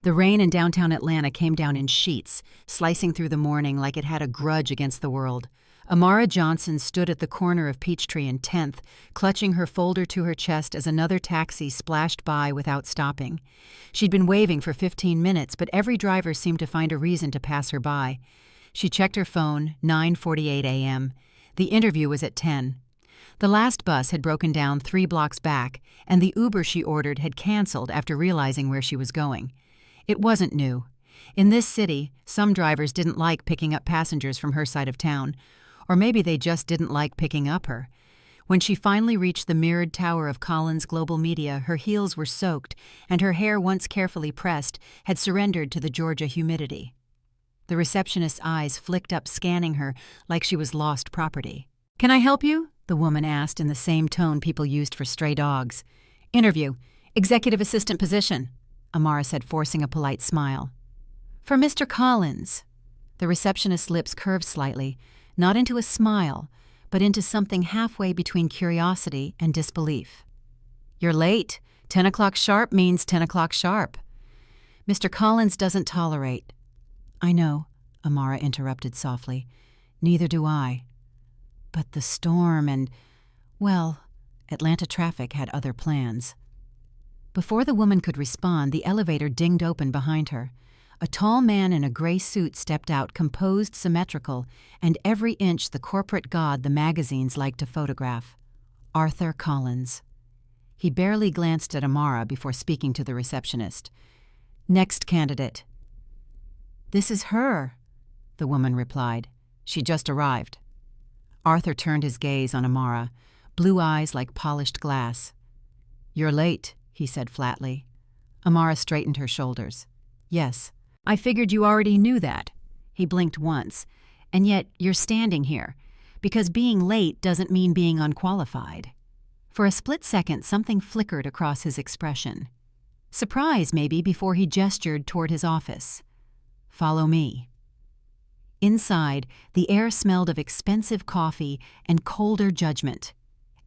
The rain in downtown Atlanta came down in sheets, slicing through the morning like it had a grudge against the world. Amara Johnson stood at the corner of Peachtree and 10th, clutching her folder to her chest as another taxi splashed by without stopping. She'd been waving for 15 minutes, but every driver seemed to find a reason to pass her by. She checked her phone, 9:48 a.m. The interview was at 10. The last bus had broken down 3 blocks back, and the Uber she ordered had canceled after realizing where she was going. It wasn't new. In this city, some drivers didn't like picking up passengers from her side of town, or maybe they just didn't like picking up her. When she finally reached the mirrored tower of Collins Global Media, her heels were soaked, and her hair, once carefully pressed, had surrendered to the Georgia humidity. The receptionist's eyes flicked up, scanning her like she was lost property. "Can I help you?" the woman asked in the same tone people used for stray dogs. "Interview. Executive assistant position," Amara said, forcing a polite smile. "For Mr. Collins." The receptionist's lips curved slightly, not into a smile, but into something halfway between curiosity and disbelief. "You're late. 10 o'clock sharp means 10 o'clock sharp." "Mr. Collins doesn't tolerate." "I know," Amara interrupted softly. "Neither do I. But the storm and, well, Atlanta traffic had other plans." Before the woman could respond, the elevator dinged open behind her. A tall man in a gray suit stepped out, composed, symmetrical, and every inch the corporate god the magazines liked to photograph. Arthur Collins. He barely glanced at Amara before speaking to the receptionist. "Next candidate." "This is her," the woman replied. "She just arrived." Arthur turned his gaze on Amara, blue eyes like polished glass. "You're late," he said flatly. Amara straightened her shoulders. "Yes, I figured you already knew that." He blinked once. "And yet you're standing here, because being late doesn't mean being unqualified." For a split second, something flickered across his expression. Surprise, maybe, before he gestured toward his office. "Follow me." Inside, the air smelled of expensive coffee and colder judgment.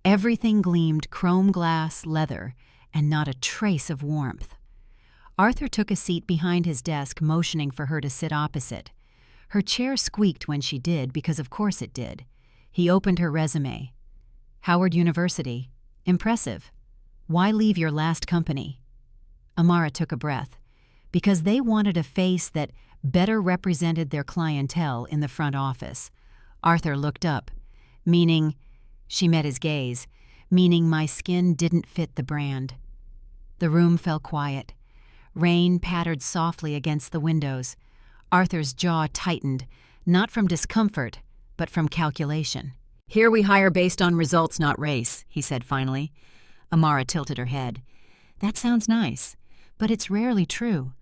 Everything gleamed chrome glass, leather, and not a trace of warmth. Arthur took a seat behind his desk, motioning for her to sit opposite. Her chair squeaked when she did, because of course it did. He opened her resume. "Howard University. Impressive. Why leave your last company?" Amara took a breath. Because they wanted a face that better represented their clientele in the front office. Arthur looked up, meaning, she met his gaze, meaning my skin didn't fit the brand. The room fell quiet. Rain pattered softly against the windows. Arthur's jaw tightened, not from discomfort, but from calculation. "Here we hire based on results, not race," he said finally. Amara tilted her head. "That sounds nice, but it's rarely true."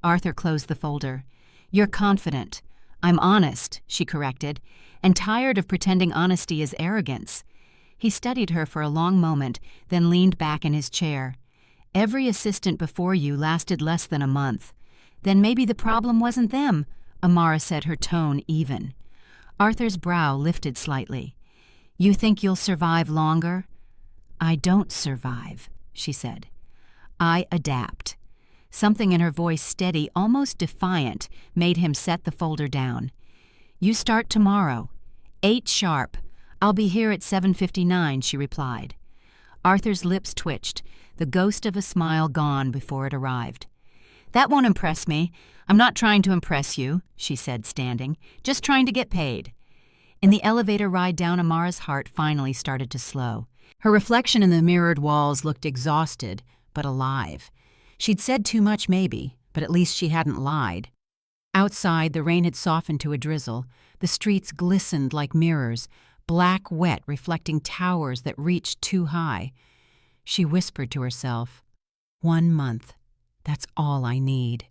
Arthur closed the folder. "You're confident. I'm honest," she corrected, "and tired of pretending honesty is arrogance." He studied her for a long moment, then leaned back in his chair. "Every assistant before you lasted less than a month. Then maybe the problem wasn't them," Amara said, her tone even. Arthur's brow lifted slightly. "You think you'll survive longer?" "I don't survive," she said. "I adapt." Something in her voice, steady, almost defiant, made him set the folder down. "You start tomorrow. 8 sharp. I'll be here at 7:59, she replied. Arthur's lips twitched, the ghost of a smile gone before it arrived. "That won't impress me. I'm not trying to impress you," she said, standing. "Just trying to get paid." In the elevator ride down, Amara's heart finally started to slow. Her reflection in the mirrored walls looked exhausted, but alive. She'd said too much maybe, but at least she hadn't lied. Outside, the rain had softened to a drizzle. The streets glistened like mirrors, black wet reflecting towers that reached too high. She whispered to herself, 1 month. That's all I need.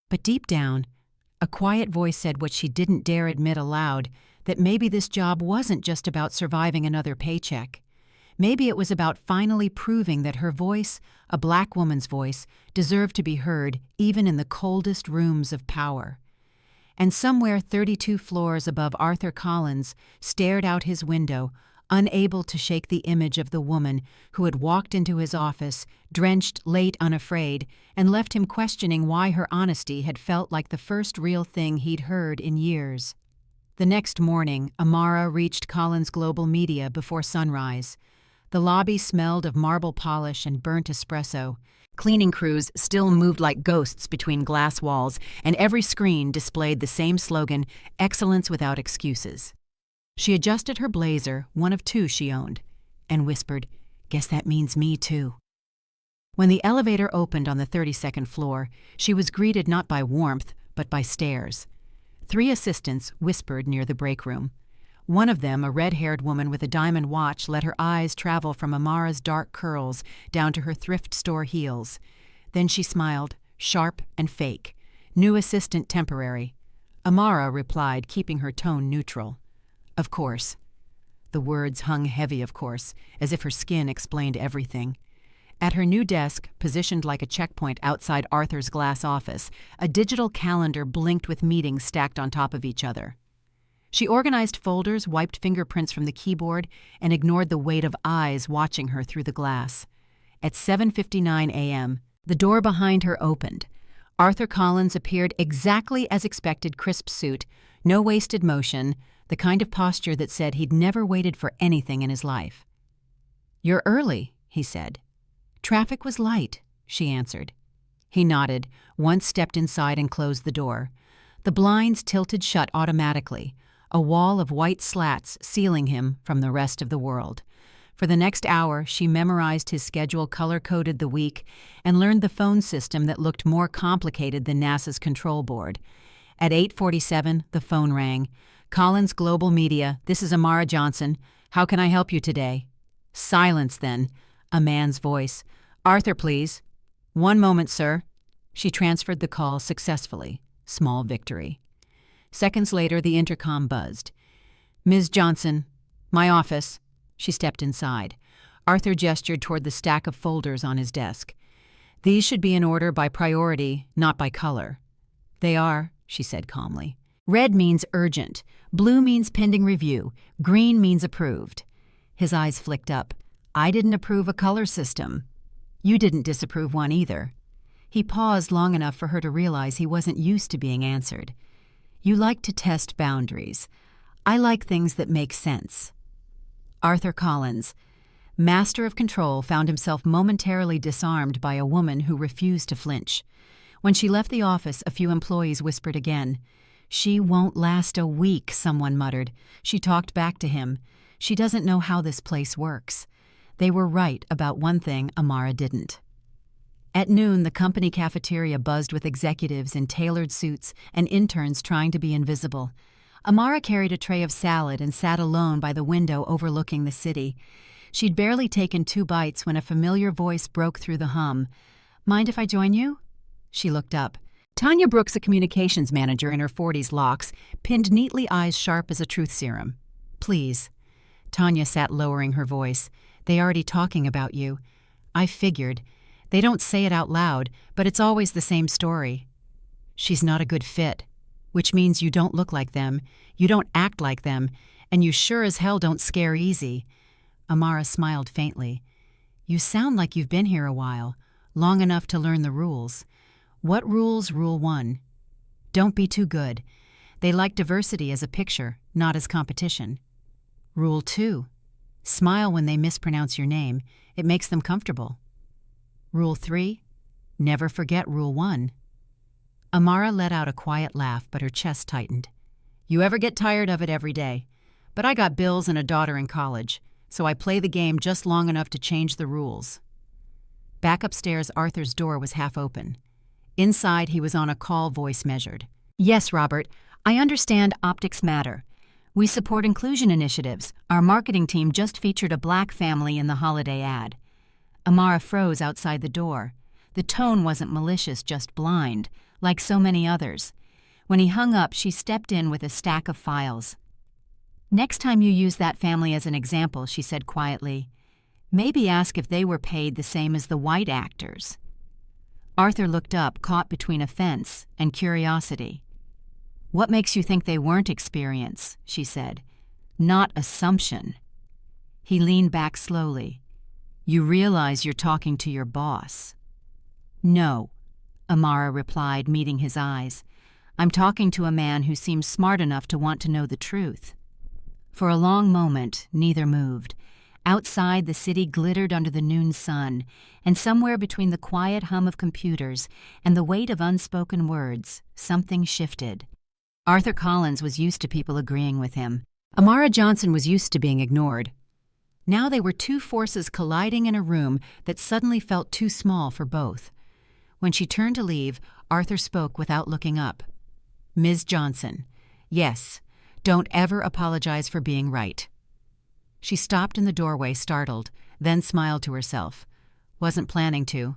But deep down, a quiet voice said what she didn't dare admit aloud, that maybe this job wasn't just about surviving another paycheck. Maybe it was about finally proving that her voice, a black woman's voice, deserved to be heard even in the coldest rooms of power. And somewhere 32 floors above Arthur Collins stared out his window, unable to shake the image of the woman who had walked into his office, drenched, late, unafraid, and left him questioning why her honesty had felt like the first real thing he'd heard in years. The next morning, Amara reached Collins Global Media before sunrise. The lobby smelled of marble polish and burnt espresso. Cleaning crews still moved like ghosts between glass walls, and every screen displayed the same slogan, "Excellence without excuses." She adjusted her blazer, one of two she owned, and whispered, "Guess that means me too." When the elevator opened on the 32nd floor, she was greeted not by warmth, but by stares. 3 assistants whispered near the break room. One of them, a red-haired woman with a diamond watch, let her eyes travel from Amara's dark curls down to her thrift store heels. Then she smiled, sharp and fake. "New assistant temporary." Amara replied, keeping her tone neutral. "Of course." The words hung heavy, of course, as if her skin explained everything. At her new desk, positioned like a checkpoint outside Arthur's glass office, a digital calendar blinked with meetings stacked on top of each other. She organized folders, wiped fingerprints from the keyboard, and ignored the weight of eyes watching her through the glass. At 7:59 a.m., the door behind her opened. Arthur Collins appeared exactly as expected, crisp suit, no wasted motion, the kind of posture that said he'd never waited for anything in his life. "You're early," he said. "Traffic was light," she answered. He nodded, once stepped inside and closed the door. The blinds tilted shut automatically, a wall of white slats sealing him from the rest of the world. For the next hour, she memorized his schedule, color-coded the week, and learned the phone system that looked more complicated than NASA's control board. At 8:47, the phone rang. "Collins Global Media, this is Amara Johnson. How can I help you today?" Silence then. A man's voice. "Arthur, please." "One moment, sir." She transferred the call successfully. Small victory. Seconds later, the intercom buzzed. "Ms. Johnson, my office." She stepped inside. Arthur gestured toward the stack of folders on his desk. "These should be in order by priority, not by color." "They are," she said calmly. "Red means urgent. Blue means pending review. Green means approved." His eyes flicked up. "I didn't approve a color system." "You didn't disapprove one either." He paused long enough for her to realize he wasn't used to being answered. "You like to test boundaries. I like things that make sense." Arthur Collins, master of control, found himself momentarily disarmed by a woman who refused to flinch. When she left the office, a few employees whispered again. "She won't last a week," someone muttered. She talked back to him. "She doesn't know how this place works." They were right about one thing Amara didn't. At noon, the company cafeteria buzzed with executives in tailored suits and interns trying to be invisible. Amara carried a tray of salad and sat alone by the window overlooking the city. She'd barely taken 2 bites when a familiar voice broke through the hum. "Mind if I join you?" She looked up. Tanya Brooks, a communications manager in her 40s locks, pinned neatly, eyes sharp as a truth serum. "Please." Tanya sat lowering her voice. "They already talking about you." "I figured. They don't say it out loud, but it's always the same story." "She's not a good fit." "Which means you don't look like them, you don't act like them, and you sure as hell don't scare easy." Amara smiled faintly. "You sound like you've been here a while, long enough to learn the rules." "What rules?" Rule 1. Don't be too good. They like diversity as a picture, not as competition. Rule 2. Smile when they mispronounce your name. It makes them comfortable. Rule 3. Never forget Rule 1. Amara let out a quiet laugh, but her chest tightened. "You ever get tired of it every day? But I got bills and a daughter in college, so I play the game just long enough to change the rules." Back upstairs, Arthur's door was half open. Inside, he was on a call, voice measured. "Yes, Robert, I understand optics matter. We support inclusion initiatives. Our marketing team just featured a black family in the holiday ad." Amara froze outside the door. The tone wasn't malicious, just blind, like so many others. When he hung up, she stepped in with a stack of files. "Next time you use that family as an example," she said quietly, "maybe ask if they were paid the same as the white actors." Arthur looked up, caught between offense and curiosity. "What makes you think they weren't experience?" she said. "Not assumption." He leaned back slowly. "You realize you're talking to your boss." "No," Amara replied, meeting his eyes. "I'm talking to a man who seems smart enough to want to know the truth." For a long moment, neither moved. Outside, the city glittered under the noon sun, and somewhere between the quiet hum of computers and the weight of unspoken words, something shifted. Arthur Collins was used to people agreeing with him. Amara Johnson was used to being ignored. Now they were two forces colliding in a room that suddenly felt too small for both. When she turned to leave, Arthur spoke without looking up. "Ms. Johnson, yes, don't ever apologize for being right." She stopped in the doorway, startled, then smiled to herself. Wasn't planning to.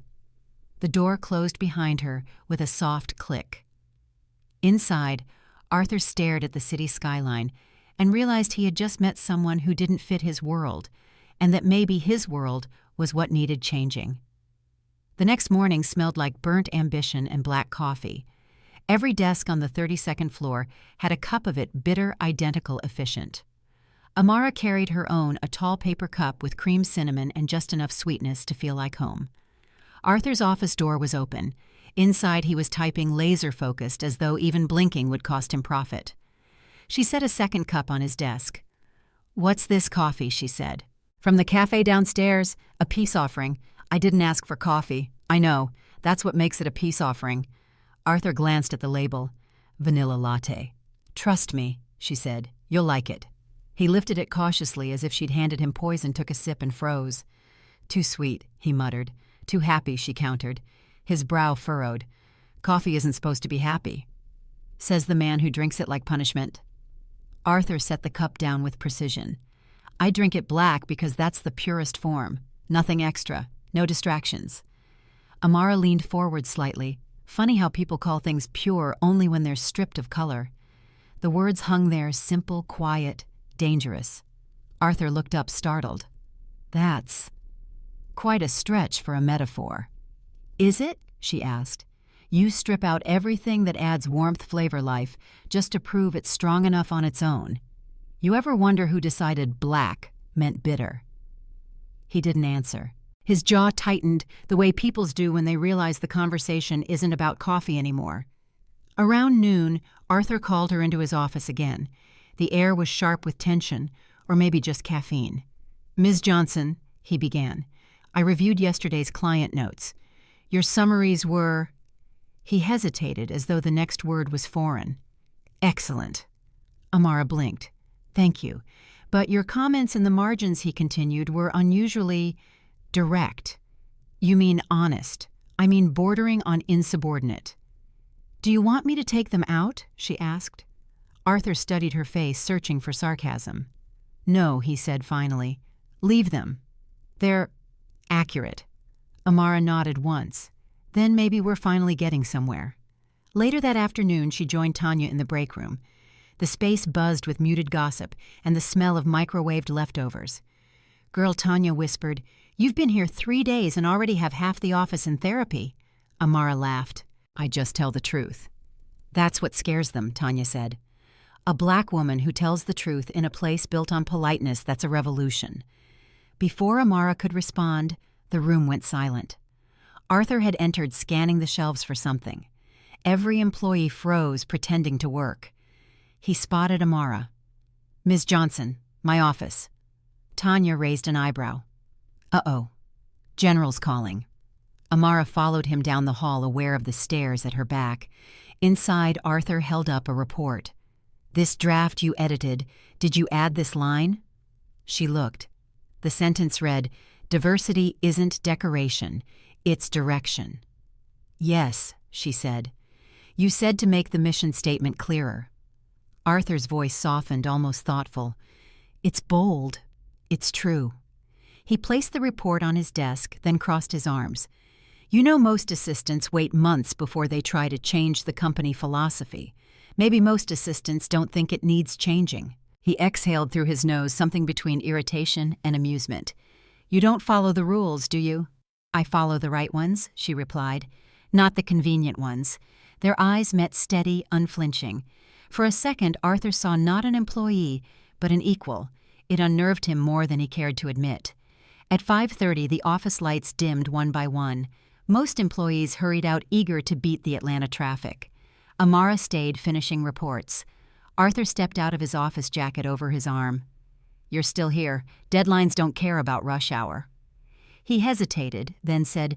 The door closed behind her with a soft click. Inside, Arthur stared at the city skyline and realized he had just met someone who didn't fit his world, and that maybe his world was what needed changing. The next morning smelled like burnt ambition and black coffee. Every desk on the 32nd floor had a cup of it, bitter, identical, efficient. Amara carried her own, a tall paper cup with cream cinnamon and just enough sweetness to feel like home. Arthur's office door was open. Inside, he was typing laser-focused, as though even blinking would cost him profit. She set a second cup on his desk. "What's this coffee?" she said. "From the cafe downstairs, a peace offering. I didn't ask for coffee. I know. That's what makes it a peace offering." Arthur glanced at the label. "Vanilla latte." "Trust me," she said. "You'll like it." He lifted it cautiously as if she'd handed him poison, took a sip, and froze. "Too sweet," he muttered. "Too happy," she countered. His brow furrowed. "Coffee isn't supposed to be happy," says the man who drinks it like punishment. Arthur set the cup down with precision. "I drink it black because that's the purest form. Nothing extra. No distractions." Amara leaned forward slightly. Funny how people call things pure only when they're stripped of color. The words hung there, simple, quiet, dangerous. Arthur looked up, startled. "That's quite a stretch for a metaphor." "Is it?" she asked. "You strip out everything that adds warmth, flavor, life, just to prove it's strong enough on its own. You ever wonder who decided black meant bitter?" He didn't answer. His jaw tightened the way people's do when they realize the conversation isn't about coffee anymore. Around noon, Arthur called her into his office again. The air was sharp with tension, or maybe just caffeine. "Ms. Johnson," he began, "I reviewed yesterday's client notes. Your summaries were—" He hesitated as though the next word was foreign. "Excellent." Amara blinked. "Thank you. But your comments in the margins," he continued, "were unusually direct." "You mean honest. I mean bordering on insubordinate." "Do you want me to take them out?" she asked. Arthur studied her face, searching for sarcasm. "No," he said finally. "Leave them. They're accurate." Amara nodded once. "Then maybe we're finally getting somewhere." Later that afternoon, she joined Tanya in the break room. The space buzzed with muted gossip and the smell of microwaved leftovers. "Girl," Tanya whispered, "you've been here 3 days and already have half the office in therapy." Amara laughed. "I just tell the truth." "That's what scares them," Tanya said. "A black woman who tells the truth in a place built on politeness, that's a revolution." Before Amara could respond, the room went silent. Arthur had entered, scanning the shelves for something. Every employee froze, pretending to work. He spotted Amara. "Ms. Johnson, my office." Tanya raised an eyebrow. "Uh-oh. General's calling." Amara followed him down the hall, aware of the stairs at her back. Inside, Arthur held up a report. "This draft you edited, did you add this line?" She looked. The sentence read, "Diversity isn't decoration, it's direction." "Yes," she said. "You said to make the mission statement clearer." Arthur's voice softened, almost thoughtful. "It's bold. It's true." He placed the report on his desk, then crossed his arms. "You know most assistants wait months before they try to change the company philosophy. Maybe most assistants don't think it needs changing." He exhaled through his nose, something between irritation and amusement. "You don't follow the rules, do you?" "I follow the right ones," she replied. "Not the convenient ones." Their eyes met steady, unflinching. For a second, Arthur saw not an employee, but an equal. It unnerved him more than he cared to admit. At 5:30, the office lights dimmed one by one. Most employees hurried out eager to beat the Atlanta traffic. Amara stayed, finishing reports. Arthur stepped out of his office jacket over his arm. "You're still here. Deadlines don't care about rush hour." He hesitated, then said,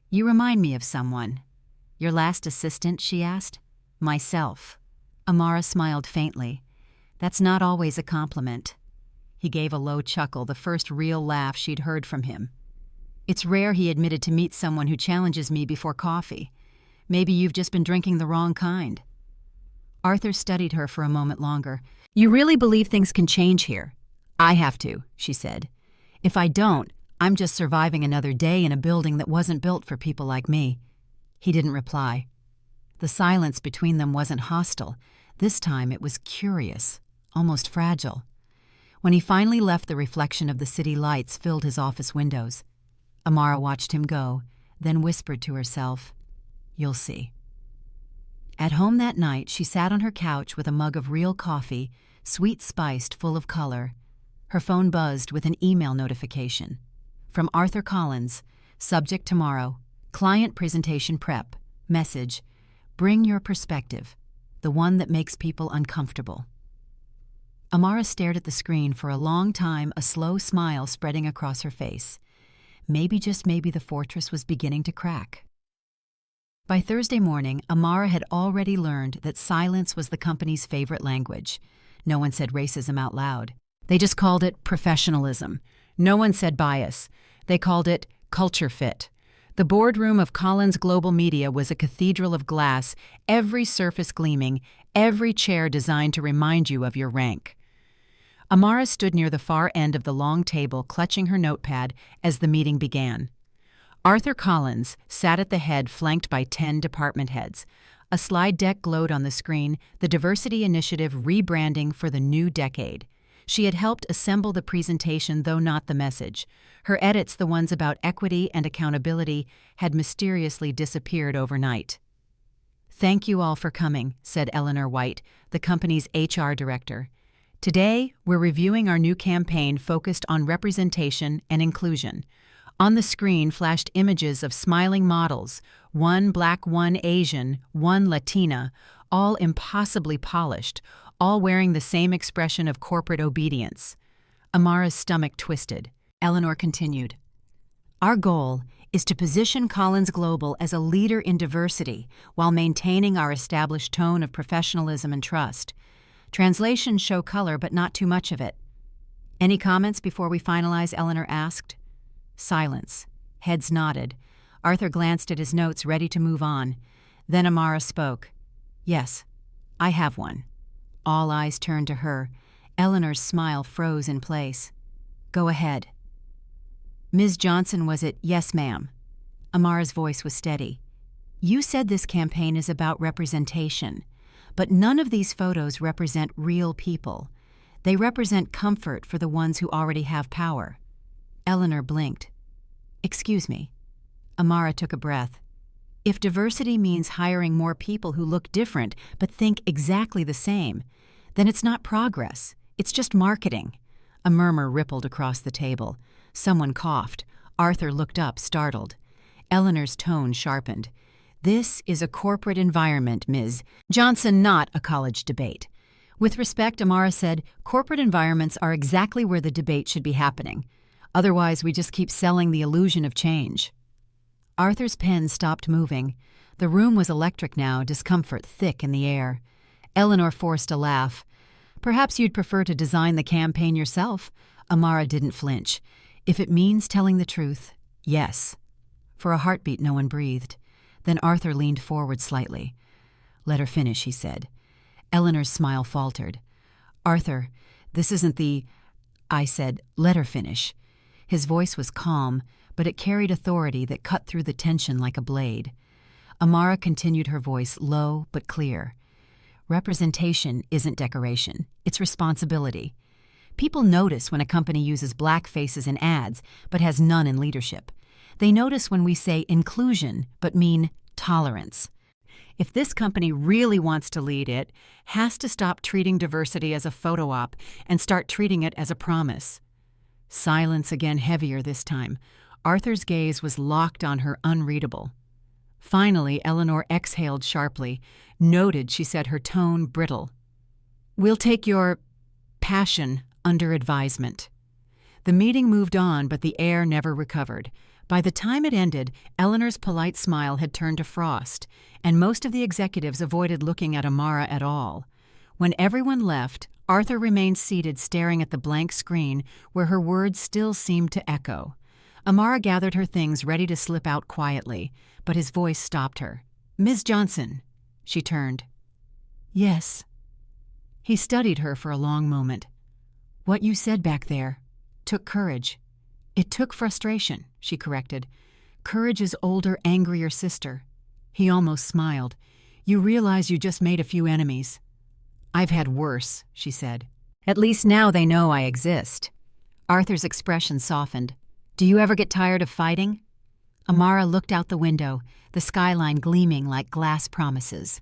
"You remind me of someone." "Your last assistant?" she asked. "Myself." Amara smiled faintly. "That's not always a compliment." He gave a low chuckle, the first real laugh she'd heard from him. "It's rare," he admitted, "to meet someone who challenges me before coffee. Maybe you've just been drinking the wrong kind." Arthur studied her for a moment longer. "You really believe things can change here?" "I have to," she said. "If I don't, I'm just surviving another day in a building that wasn't built for people like me." He didn't reply. The silence between them wasn't hostile. This time it was curious, almost fragile. When he finally left, the reflection of the city lights filled his office windows. Amara watched him go, then whispered to herself, "You'll see." At home that night, she sat on her couch with a mug of real coffee, sweet-spiced, full of color. Her phone buzzed with an email notification. From Arthur Collins, subject tomorrow, client presentation prep, message, "Bring your perspective, the one that makes people uncomfortable." Amara stared at the screen for a long time, a slow smile spreading across her face. Maybe, just maybe, the fortress was beginning to crack. By Thursday morning, Amara had already learned that silence was the company's favorite language. No one said racism out loud. They just called it professionalism. No one said bias. They called it culture fit. The boardroom of Collins Global Media was a cathedral of glass, every surface gleaming, every chair designed to remind you of your rank. Amara stood near the far end of the long table, clutching her notepad as the meeting began. Arthur Collins sat at the head, flanked by 10 department heads. A slide deck glowed on the screen, the diversity initiative rebranding for the new decade. She had helped assemble the presentation, though not the message. Her edits, the ones about equity and accountability, had mysteriously disappeared overnight. "Thank you all for coming," said Eleanor White, the company's HR director. "Today, we're reviewing our new campaign focused on representation and inclusion." On the screen flashed images of smiling models, one Black, one Asian, one Latina, all impossibly polished, all wearing the same expression of corporate obedience. Amara's stomach twisted. Eleanor continued, "Our goal is to position Collins Global as a leader in diversity while maintaining our established tone of professionalism and trust. Translations show color, but not too much of it." "Any comments before we finalize?" Eleanor asked. Silence. Heads nodded. Arthur glanced at his notes, ready to move on. Then Amara spoke. "Yes, I have one." All eyes turned to her. Eleanor's smile froze in place. "Go ahead." "Ms. Johnson, was it?" "Yes, ma'am." Amara's voice was steady. "You said this campaign is about representation, but none of these photos represent real people. They represent comfort for the ones who already have power." Eleanor blinked. "Excuse me." Amara took a breath. "If diversity means hiring more people who look different but think exactly the same, then it's not progress. It's just marketing." A murmur rippled across the table. Someone coughed. Arthur looked up, startled. Eleanor's tone sharpened. "This is a corporate environment, Ms. Johnson, not a college debate." With respect, Amara said, "Corporate environments are exactly where the debate should be happening. Otherwise, we just keep selling the illusion of change." Arthur's pen stopped moving. The room was electric now, discomfort thick in the air. Eleanor forced a laugh. "Perhaps you'd prefer to design the campaign yourself?" Amara didn't flinch. "If it means telling the truth, yes." For a heartbeat, no one breathed. Then Arthur leaned forward slightly. "Let her finish," he said. Eleanor's smile faltered. "Arthur, this isn't the—" I said, "Let her finish." His voice was calm, but it carried authority that cut through the tension like a blade. Amara continued, her voice low but clear. "Representation isn't decoration. It's responsibility. People notice when a company uses black faces in ads but has none in leadership. They notice when we say inclusion but mean tolerance. if this company really wants to lead, it has to stop treating diversity as a photo op and start treating it as a promise. Silence again, heavier this time. Arthur's gaze was locked on her, unreadable. Finally, Eleanor exhaled sharply. Noted, she said, her tone brittle. "We'll take your passion under advisement." The meeting moved on, but the air never recovered. By the time it ended, Eleanor's polite smile had turned to frost, and most of the executives avoided looking at Amara at all. When everyone left, Arthur remained seated staring at the blank screen where her words still seemed to echo. Amara gathered her things ready to slip out quietly, but his voice stopped her. "Ms. Johnson." She turned. "Yes." He studied her for a long moment. "What you said back there took courage." "It took frustration," she corrected. "Courage's older, angrier sister." He almost smiled. "You realize you just made a few enemies." "I've had worse," she said. "At least now they know I exist." Arthur's expression softened. "Do you ever get tired of fighting?" Amara looked out the window, the skyline gleaming like glass promises.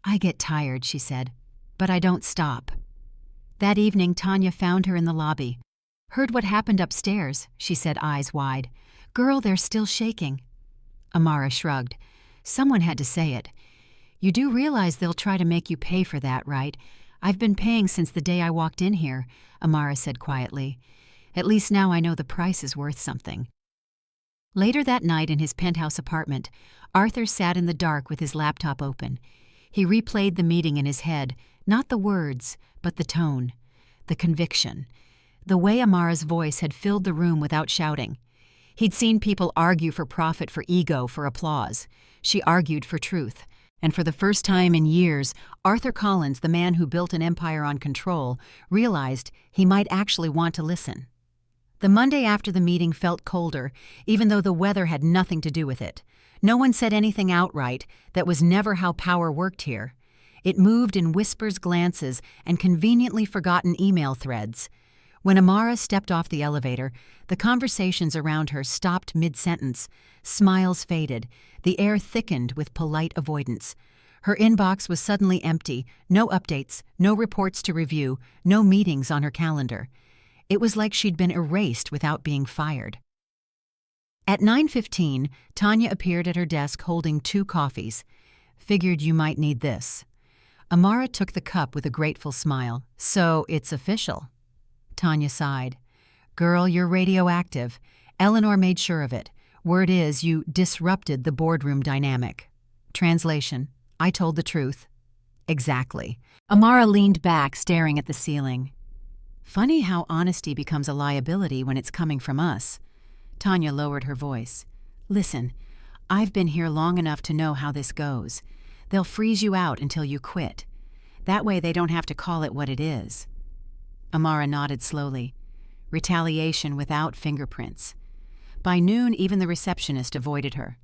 "I get tired," she said, "but I don't stop." That evening, Tanya found her in the lobby. "Heard what happened upstairs," she said, eyes wide. "Girl, they're still shaking." Amara shrugged. "Someone had to say it. You do realize they'll try to make you pay for that, right? I've been paying since the day I walked in here," Amara said quietly. "At least now I know the price is worth something." Later that night in his penthouse apartment, Arthur sat in the dark with his laptop open. He replayed the meeting in his head, not the words, but the tone, the conviction, the way Amara's voice had filled the room without shouting. He'd seen people argue for profit, for ego, for applause. She argued for truth. And for the first time in years, Arthur Collins, the man who built an empire on control, realized he might actually want to listen. The Monday after the meeting felt colder, even though the weather had nothing to do with it. No one said anything outright. That was never how power worked here. It moved in whispers, glances, and conveniently forgotten email threads. When Amara stepped off the elevator, the conversations around her stopped mid-sentence. Smiles faded. The air thickened with polite avoidance. Her inbox was suddenly empty. No updates, no reports to review, no meetings on her calendar. It was like she'd been erased without being fired. At 9:15, Tanya appeared at her desk holding 2 coffees. "Figured you might need this." Amara took the cup with a grateful smile. "So it's official." Tanya sighed. "Girl, you're radioactive. Eleanor made sure of it. Word is you disrupted the boardroom dynamic." Translation: "I told the truth." "Exactly." Amara leaned back, staring at the ceiling. "Funny how honesty becomes a liability when it's coming from us." Tanya lowered her voice. "Listen, I've been here long enough to know how this goes. They'll freeze you out until you quit. That way they don't have to call it what it is." Amara nodded slowly. Retaliation without fingerprints. By noon, even the receptionist avoided her.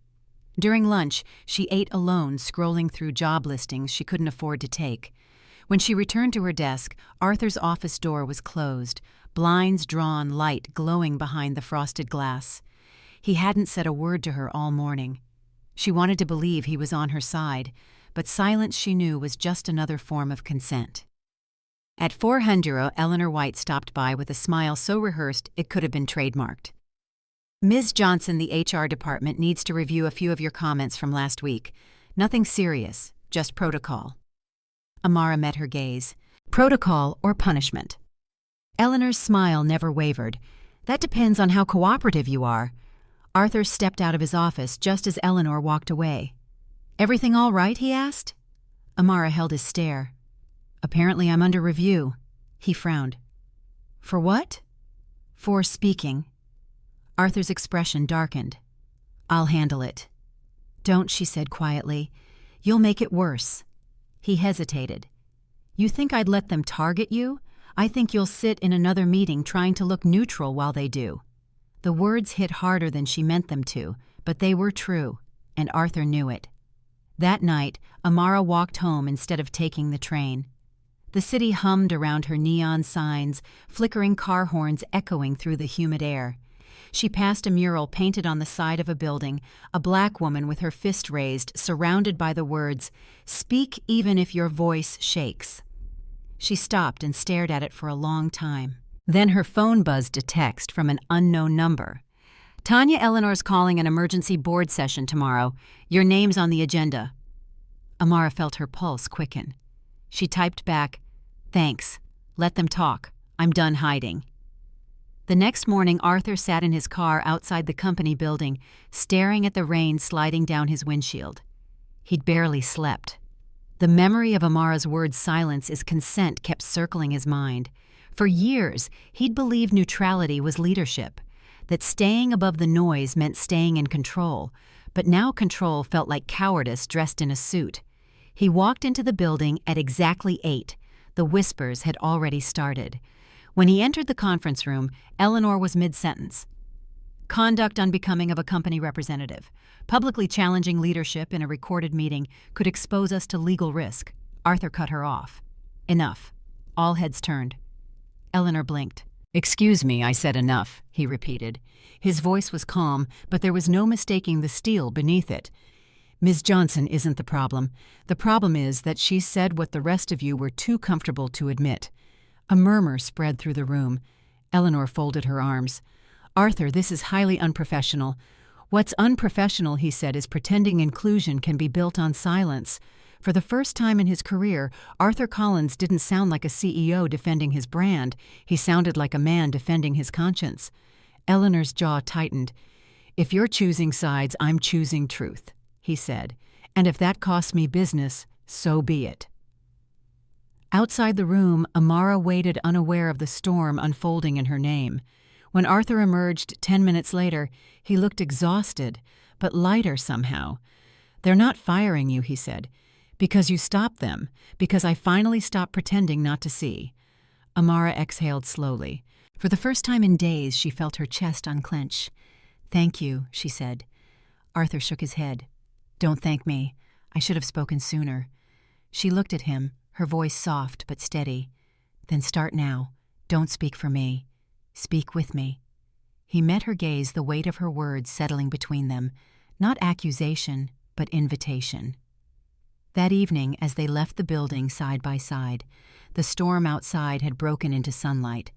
During lunch, she ate alone, scrolling through job listings she couldn't afford to take. When she returned to her desk, Arthur's office door was closed, blinds drawn, light glowing behind the frosted glass. He hadn't said a word to her all morning. She wanted to believe he was on her side, but silence, she knew, was just another form of consent. At 400, Eleanor White stopped by with a smile so rehearsed it could have been trademarked. "Ms. Johnson, the HR department needs to review a few of your comments from last week. Nothing serious, just protocol." Amara met her gaze. "Protocol or punishment?" Eleanor's smile never wavered. "That depends on how cooperative you are." Arthur stepped out of his office just as Eleanor walked away. "Everything all right?" he asked. Amara held his stare. "Apparently I'm under review." He frowned. "For what?" "For speaking." Arthur's expression darkened. "I'll handle it." "Don't," she said quietly. "You'll make it worse." He hesitated. "You think I'd let them target you? I think you'll sit in another meeting trying to look neutral while they do." The words hit harder than she meant them to, but they were true, and Arthur knew it. That night, Amara walked home instead of taking the train. The city hummed around her, neon signs, flickering car horns echoing through the humid air. She passed a mural painted on the side of a building, a black woman with her fist raised, surrounded by the words, "Speak even if your voice shakes." She stopped and stared at it for a long time. Then her phone buzzed a text from an unknown number. "Tanya Eleanor's calling an emergency board session tomorrow. Your name's on the agenda." Amara felt her pulse quicken. She typed back, "Thanks. Let them talk. I'm done hiding." The next morning, Arthur sat in his car outside the company building, staring at the rain sliding down his windshield. He'd barely slept. The memory of Amara's word "silence is consent" kept circling his mind. For years, he'd believed neutrality was leadership, that staying above the noise meant staying in control, but now control felt like cowardice dressed in a suit. He walked into the building at exactly 8. The whispers had already started. When he entered the conference room, Eleanor was mid-sentence. "Conduct unbecoming of a company representative. Publicly challenging leadership in a recorded meeting could expose us to legal risk." Arthur cut her off. "Enough." All heads turned. Eleanor blinked. "Excuse me, I said enough," he repeated. His voice was calm, but there was no mistaking the steel beneath it. "Ms. Johnson isn't the problem. The problem is that she said what the rest of you were too comfortable to admit." A murmur spread through the room. Eleanor folded her arms. "Arthur, this is highly unprofessional." "What's unprofessional," he said, "is pretending inclusion can be built on silence." For the first time in his career, Arthur Collins didn't sound like a CEO defending his brand. He sounded like a man defending his conscience. Eleanor's jaw tightened. "If you're choosing sides, I'm choosing truth," he said. "And if that costs me business, so be it." Outside the room, Amara waited, unaware of the storm unfolding in her name. When Arthur emerged 10 minutes later, he looked exhausted, but lighter somehow. "They're not firing you," he said. "Because you stopped them. Because I finally stopped pretending not to see." Amara exhaled slowly. For the first time in days, she felt her chest unclench. "Thank you," she said. Arthur shook his head. "Don't thank me. I should have spoken sooner." She looked at him, her voice soft but steady. "Then start now. Don't speak for me. Speak with me." He met her gaze, the weight of her words settling between them. Not accusation, but invitation. That evening, as they left the building side by side, the storm outside had broken into sunlight.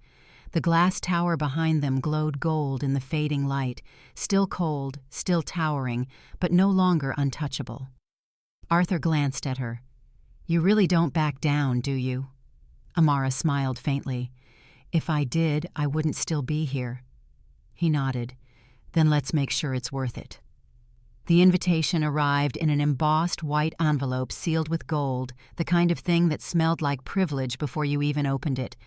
The glass tower behind them glowed gold in the fading light, still cold, still towering, but no longer untouchable. Arthur glanced at her. "You really don't back down, do you?" Amara smiled faintly. "If I did, I wouldn't still be here." He nodded. "Then let's make sure it's worth it." The invitation arrived in an embossed white envelope sealed with gold, the kind of thing that smelled like privilege before you even opened it.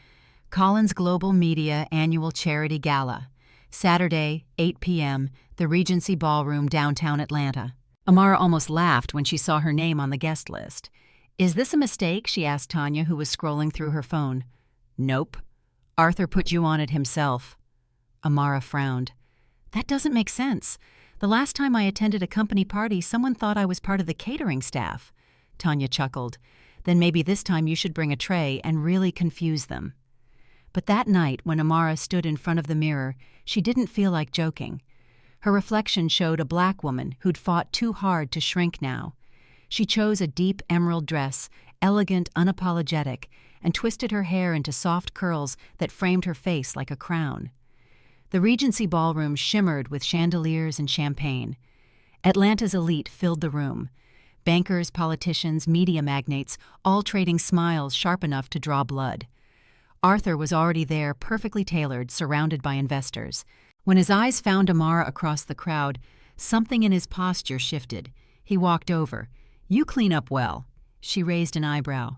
Collins Global Media Annual Charity Gala. Saturday, 8 p.m., the Regency Ballroom, downtown Atlanta. Amara almost laughed when she saw her name on the guest list. "Is this a mistake?" she asked Tanya, who was scrolling through her phone. "Nope. Arthur put you on it himself." Amara frowned. "That doesn't make sense. The last time I attended a company party, someone thought I was part of the catering staff." Tanya chuckled. "Then maybe this time you should bring a tray and really confuse them." But that night, when Amara stood in front of the mirror, she didn't feel like joking. Her reflection showed a black woman who'd fought too hard to shrink now. She chose a deep emerald dress, elegant, unapologetic, and twisted her hair into soft curls that framed her face like a crown. The Regency Ballroom shimmered with chandeliers and champagne. Atlanta's elite filled the room. Bankers, politicians, media magnates, all trading smiles sharp enough to draw blood. Arthur was already there, perfectly tailored, surrounded by investors. When his eyes found Amara across the crowd, something in his posture shifted. He walked over. "You clean up well." She raised an eyebrow.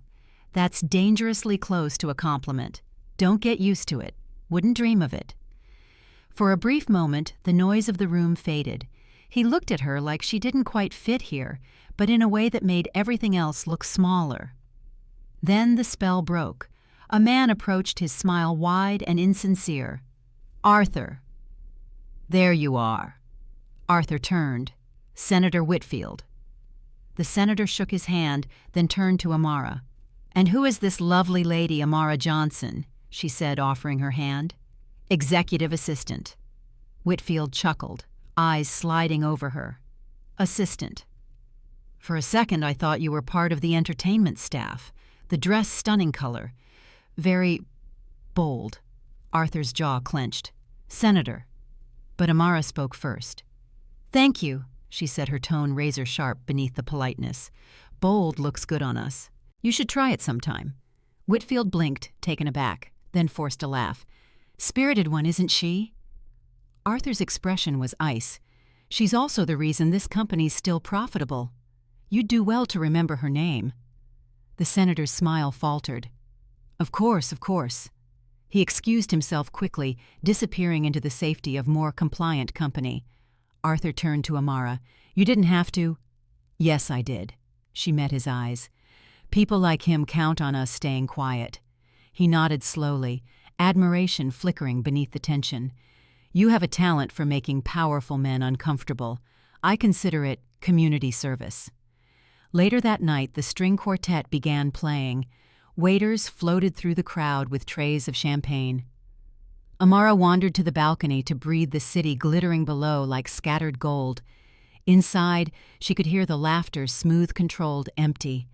"That's dangerously close to a compliment. Don't get used to it. Wouldn't dream of it." For a brief moment, the noise of the room faded. He looked at her like she didn't quite fit here, but in a way that made everything else look smaller. Then the spell broke. A man approached, his smile wide and insincere. "Arthur." "There you are." Arthur turned. "Senator Whitfield." The senator shook his hand, then turned to Amara. "And who is this lovely lady, Amara Johnson?" she said, offering her hand. "Executive assistant." Whitfield chuckled, eyes sliding over her. Assistant. For a second I thought you were part of the entertainment staff. The dress stunning color. Very bold. Arthur's jaw clenched. Senator. But Amara spoke first. Thank you, she said, her tone razor-sharp beneath the politeness. Bold looks good on us. You should try it sometime. Whitfield blinked, taken aback, then forced a laugh. Spirited one, isn't she? Arthur's expression was ice. She's also the reason this company's still profitable. You'd do well to remember her name. The senator's smile faltered. Of course, of course. He excused himself quickly, disappearing into the safety of more compliant company. Arthur turned to Amara. You didn't have to? Yes, I did. She met his eyes. People like him count on us staying quiet. He nodded slowly, admiration flickering beneath the tension. You have a talent for making powerful men uncomfortable. I consider it community service. Later that night, the string quartet began playing. Waiters floated through the crowd with trays of champagne. Amara wandered to the balcony to breathe the city glittering below like scattered gold. Inside, she could hear the laughter, smooth, controlled, empty.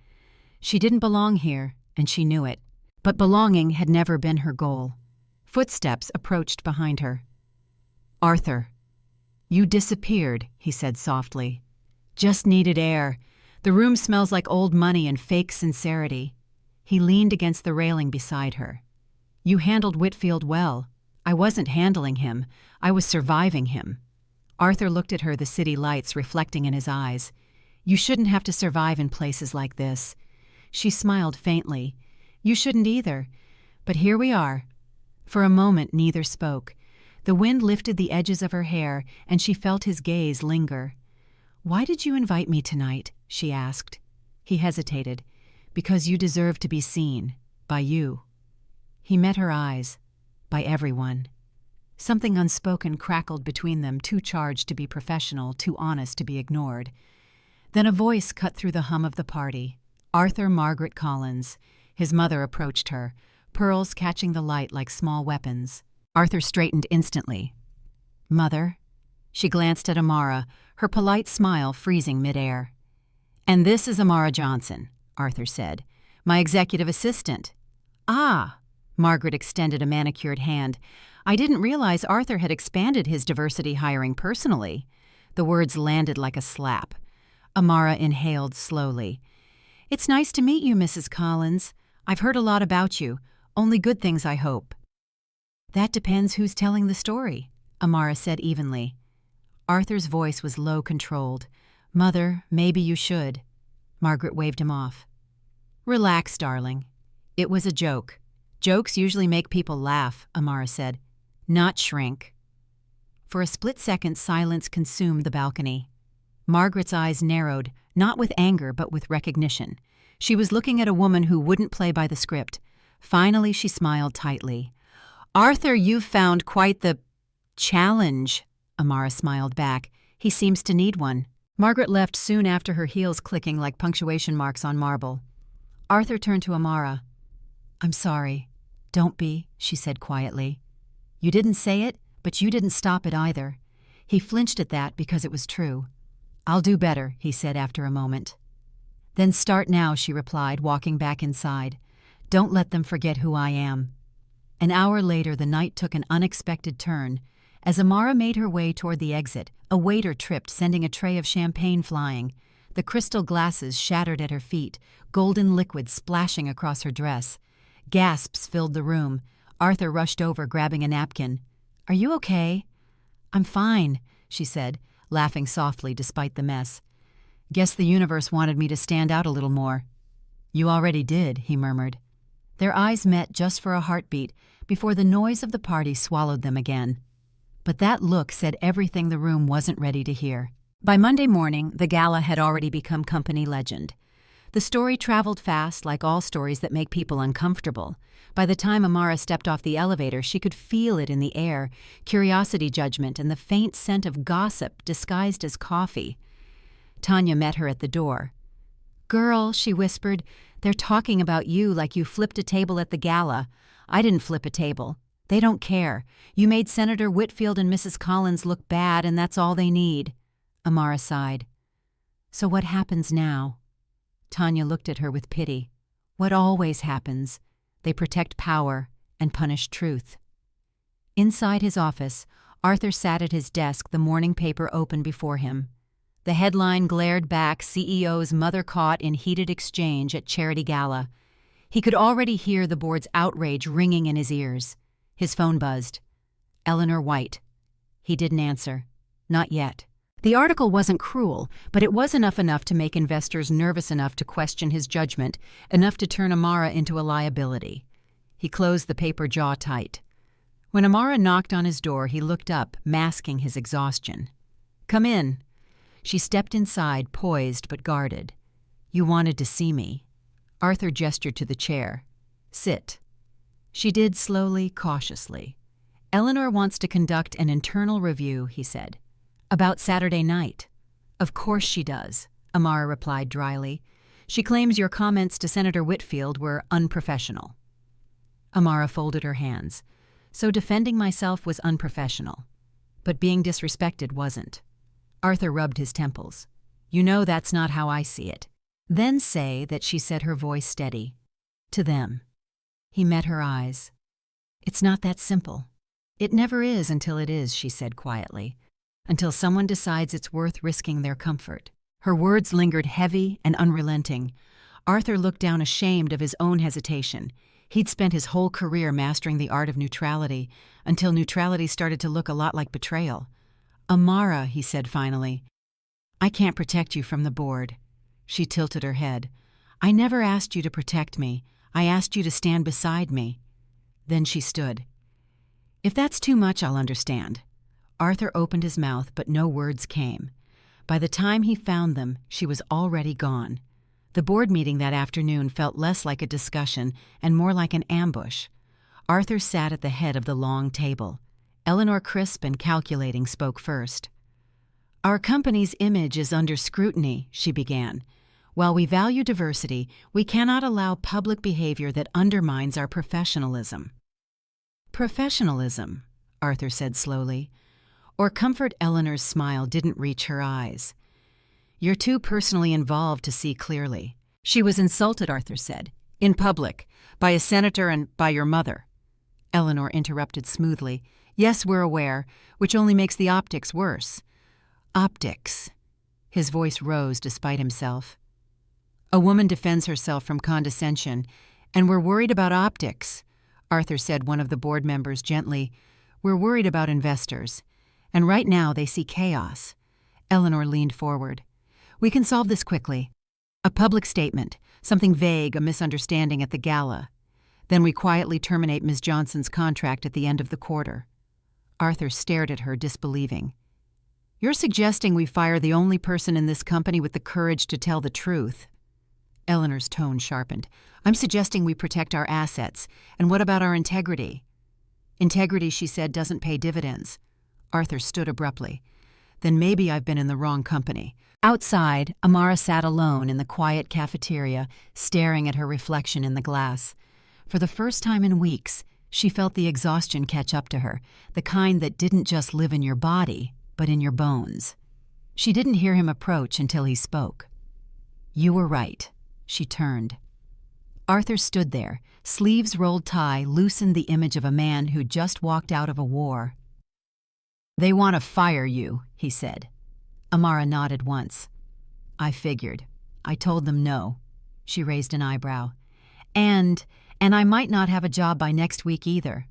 She didn't belong here, and she knew it. But belonging had never been her goal. Footsteps approached behind her. Arthur. You disappeared, he said softly. Just needed air. The room smells like old money and fake sincerity. He leaned against the railing beside her. You handled Whitfield well. I wasn't handling him. I was surviving him. Arthur looked at her, the city lights reflecting in his eyes. You shouldn't have to survive in places like this. She smiled faintly. You shouldn't either. But here we are. For a moment, neither spoke. The wind lifted the edges of her hair, and she felt his gaze linger. Why did you invite me tonight? She asked. He hesitated. Because you deserve to be seen. By you. He met her eyes. By everyone. Something unspoken crackled between them, too charged to be professional, too honest to be ignored. Then a voice cut through the hum of the party. Arthur Margaret Collins. His mother approached her, pearls catching the light like small weapons. Arthur straightened instantly. Mother? She glanced at Amara, her polite smile freezing midair. And this is Amara Johnson, Arthur said. My executive assistant. Ah! Margaret extended a manicured hand. I didn't realize Arthur had expanded his diversity hiring personally. The words landed like a slap. Amara inhaled slowly. It's nice to meet you, Mrs. Collins. I've heard a lot about you. Only good things, I hope. That depends who's telling the story, Amara said evenly. Arthur's voice was low, controlled. Mother, maybe you should. Margaret waved him off. Relax, darling. It was a joke. Jokes usually make people laugh, Amara said. Not shrink. For a split second, silence consumed the balcony. Margaret's eyes narrowed, not with anger but with recognition. She was looking at a woman who wouldn't play by the script. Finally, she smiled tightly. Arthur, you've found quite the challenge, Amara smiled back. He seems to need one. Margaret left soon after, her heels clicking like punctuation marks on marble. Arthur turned to Amara. I'm sorry. Don't be, she said quietly. You didn't say it, but you didn't stop it either. He flinched at that because it was true. I'll do better, he said after a moment. Then start now, she replied, walking back inside. Don't let them forget who I am. An hour later, the night took an unexpected turn. As Amara made her way toward the exit, a waiter tripped, sending a tray of champagne flying. The crystal glasses shattered at her feet, golden liquid splashing across her dress. Gasps filled the room. Arthur rushed over, grabbing a napkin. Are you okay? I'm fine, she said, laughing softly despite the mess. Guess the universe wanted me to stand out a little more. You already did, he murmured. Their eyes met just for a heartbeat before the noise of the party swallowed them again. But that look said everything the room wasn't ready to hear. By Monday morning, the gala had already become company legend. The story traveled fast, like all stories that make people uncomfortable. By the time Amara stepped off the elevator, she could feel it in the air, curiosity, judgment, and the faint scent of gossip disguised as coffee. Tanya met her at the door. Girl, she whispered, they're talking about you like you flipped a table at the gala. I didn't flip a table. They don't care. You made Senator Whitfield and Mrs. Collins look bad, and that's all they need." Amara sighed. "So what happens now?" Tanya looked at her with pity. "What always happens. They protect power and punish truth." Inside his office, Arthur sat at his desk, the morning paper open before him. The headline glared back, "CEO's mother caught in heated exchange at charity gala." He could already hear the board's outrage ringing in his ears. His phone buzzed. Eleanor White. He didn't answer. Not yet. The article wasn't cruel, but it was enough to make investors nervous enough to question his judgment, enough to turn Amara into a liability. He closed the paper jaw tight. When Amara knocked on his door, he looked up, masking his exhaustion. "Come in." She stepped inside, poised but guarded. "You wanted to see me." Arthur gestured to the chair. "Sit." She did slowly, cautiously. "Eleanor wants to conduct an internal review," he said. "About Saturday night." "Of course she does," Amara replied dryly. "She claims your comments to Senator Whitfield were unprofessional." Amara folded her hands. "So defending myself was unprofessional. But being disrespected wasn't." Arthur rubbed his temples. "You know that's not how I see it." "Then say that," she said, her voice steady. "To them." He met her eyes. "It's not that simple." "It never is until it is," she said quietly. "Until someone decides it's worth risking their comfort." Her words lingered heavy and unrelenting. Arthur looked down, ashamed of his own hesitation. He'd spent his whole career mastering the art of neutrality, until neutrality started to look a lot like betrayal. "Amara," he said finally, "I can't protect you from the board." She tilted her head. "I never asked you to protect me. I asked you to stand beside me." Then she stood. "If that's too much, I'll understand." Arthur opened his mouth, but no words came. By the time he found them, she was already gone. The board meeting that afternoon felt less like a discussion and more like an ambush. Arthur sat at the head of the long table. Eleanor, crisp and calculating, spoke first. "Our company's image is under scrutiny," she began. "While we value diversity, we cannot allow public behavior that undermines our professionalism." "Professionalism," Arthur said slowly. Or comfort, Eleanor's smile didn't reach her eyes. "You're too personally involved to see clearly." "She was insulted," Arthur said, "in public, by a senator and by your mother." Eleanor interrupted smoothly. "Yes, we're aware, which only makes the optics worse." "Optics." His voice rose despite himself. "A woman defends herself from condescension, and we're worried about optics." Arthur said, one of the board members, gently. "We're worried about investors. And right now they see chaos." Eleanor leaned forward. "We can solve this quickly. A public statement, something vague, a misunderstanding at the gala. Then we quietly terminate Ms. Johnson's contract at the end of the quarter." Arthur stared at her, disbelieving. "You're suggesting we fire the only person in this company with the courage to tell the truth." Eleanor's tone sharpened. "I'm suggesting we protect our assets. And what about our integrity?" "Integrity," she said, "doesn't pay dividends." Arthur stood abruptly. "Then maybe I've been in the wrong company." Outside, Amara sat alone in the quiet cafeteria, staring at her reflection in the glass. For the first time in weeks, she felt the exhaustion catch up to her, the kind that didn't just live in your body, but in your bones. She didn't hear him approach until he spoke. "You were right." She turned. Arthur stood there, sleeves rolled tie, loosened, the image of a man who'd just walked out of a war. "They want to fire you," he said. Amara nodded once. "I figured. I told them no." She raised an eyebrow. And I might not have a job by next week either."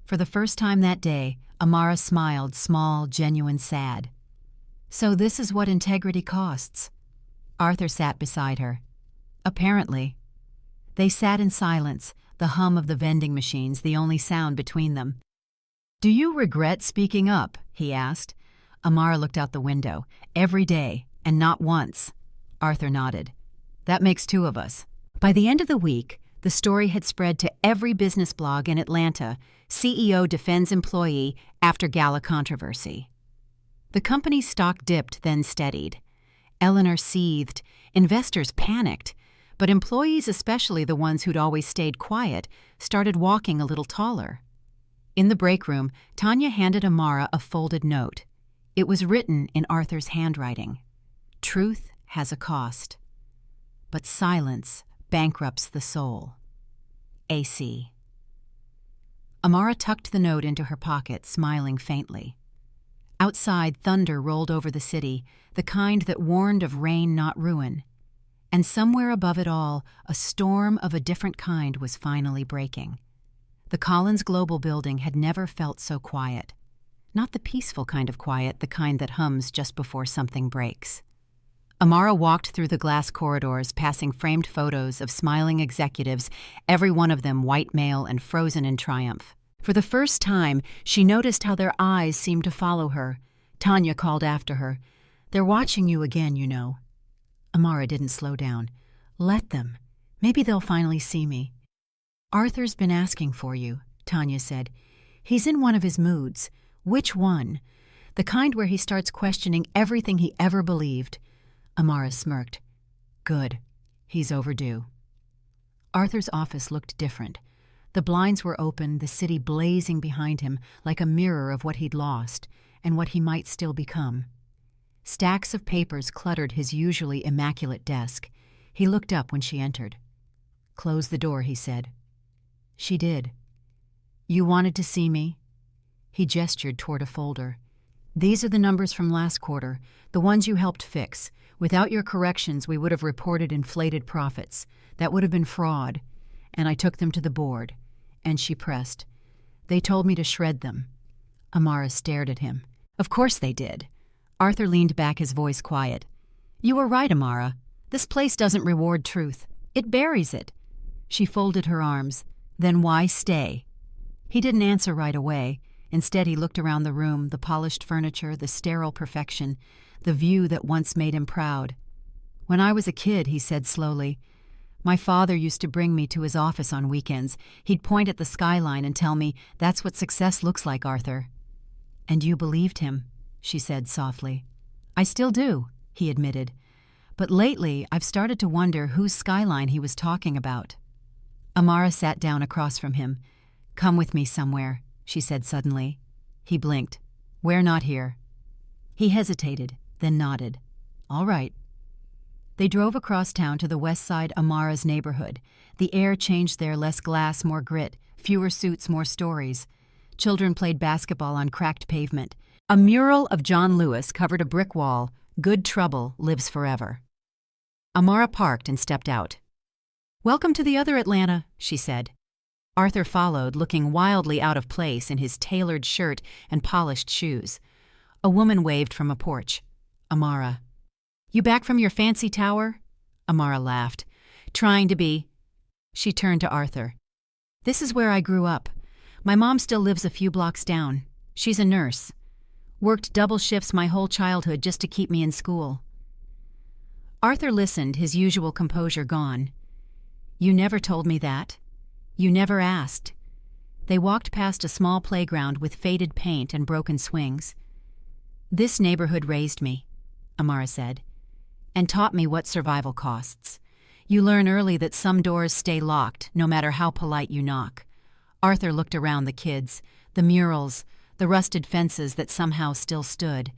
For the first time that day, Amara smiled, small, genuine, sad. "So this is what integrity costs." Arthur sat beside her. "Apparently." They sat in silence, the hum of the vending machines the only sound between them. "Do you regret speaking up?" he asked. Amara looked out the window. "Every day, and not once." Arthur nodded. "That makes two of us." By the end of the week, the story had spread to every business blog in Atlanta. CEO defends employee after gala controversy. The company's stock dipped, then steadied. Eleanor seethed. Investors panicked. But employees, especially the ones who'd always stayed quiet, started walking a little taller. In the break room, Tanya handed Amara a folded note. It was written in Arthur's handwriting. Truth has a cost, but silence bankrupts the soul. AC. Amara tucked the note into her pocket, smiling faintly. Outside, thunder rolled over the city, the kind that warned of rain, not ruin. And somewhere above it all, a storm of a different kind was finally breaking. The Collins Global building had never felt so quiet. Not the peaceful kind of quiet, the kind that hums just before something breaks. Amara walked through the glass corridors, passing framed photos of smiling executives, every one of them white male and frozen in triumph. For the first time, she noticed how their eyes seemed to follow her. Tanya called after her. "They're watching you again, you know." Amara didn't slow down. "Let them. Maybe they'll finally see me." "Arthur's been asking for you," Tanya said. "He's in one of his moods." "Which one?" "The kind where he starts questioning everything he ever believed." Amara smirked. "Good. He's overdue." Arthur's office looked different. The blinds were open, the city blazing behind him like a mirror of what he'd lost and what he might still become. Stacks of papers cluttered his usually immaculate desk. He looked up when she entered. "Close the door," he said. She did. "You wanted to see me?" He gestured toward a folder. "These are the numbers from last quarter, the ones you helped fix. Without your corrections, we would have reported inflated profits. That would have been fraud. And I took them to the board." And she pressed. "They told me to shred them." Amara stared at him. "Of course they did." Arthur leaned back, his voice quiet. "You were right, Amara. This place doesn't reward truth. It buries it." She folded her arms. "Then why stay?" He didn't answer right away. Instead, he looked around the room, the polished furniture, the sterile perfection, the view that once made him proud. "When I was a kid," he said slowly, "my father used to bring me to his office on weekends. He'd point at the skyline and tell me, 'That's what success looks like, Arthur.'" "And you believed him," she said softly. "I still do," he admitted. "But lately, I've started to wonder whose skyline he was talking about." Amara sat down across from him. "Come with me somewhere," she said suddenly. He blinked. "We're not here." He hesitated, then nodded. "All right." They drove across town to the west side Amara's neighborhood. The air changed there, less glass, more grit, fewer suits, more stories. Children played basketball on cracked pavement. A mural of John Lewis covered a brick wall. "Good trouble lives forever." Amara parked and stepped out. "Welcome to the other Atlanta," she said. Arthur followed, looking wildly out of place in his tailored shirt and polished shoes. A woman waved from a porch. "Amara." "You back from your fancy tower?" Amara laughed. "Trying to be." She turned to Arthur. "This is where I grew up. My mom still lives a few blocks down. She's a nurse. Worked double shifts my whole childhood just to keep me in school." Arthur listened, his usual composure gone. "You never told me that. You never asked." They walked past a small playground with faded paint and broken swings. "This neighborhood raised me," Amara said, "and taught me what survival costs. You learn early that some doors stay locked, no matter how polite you knock." Arthur looked around the kids, the murals, the rusted fences that somehow still stood.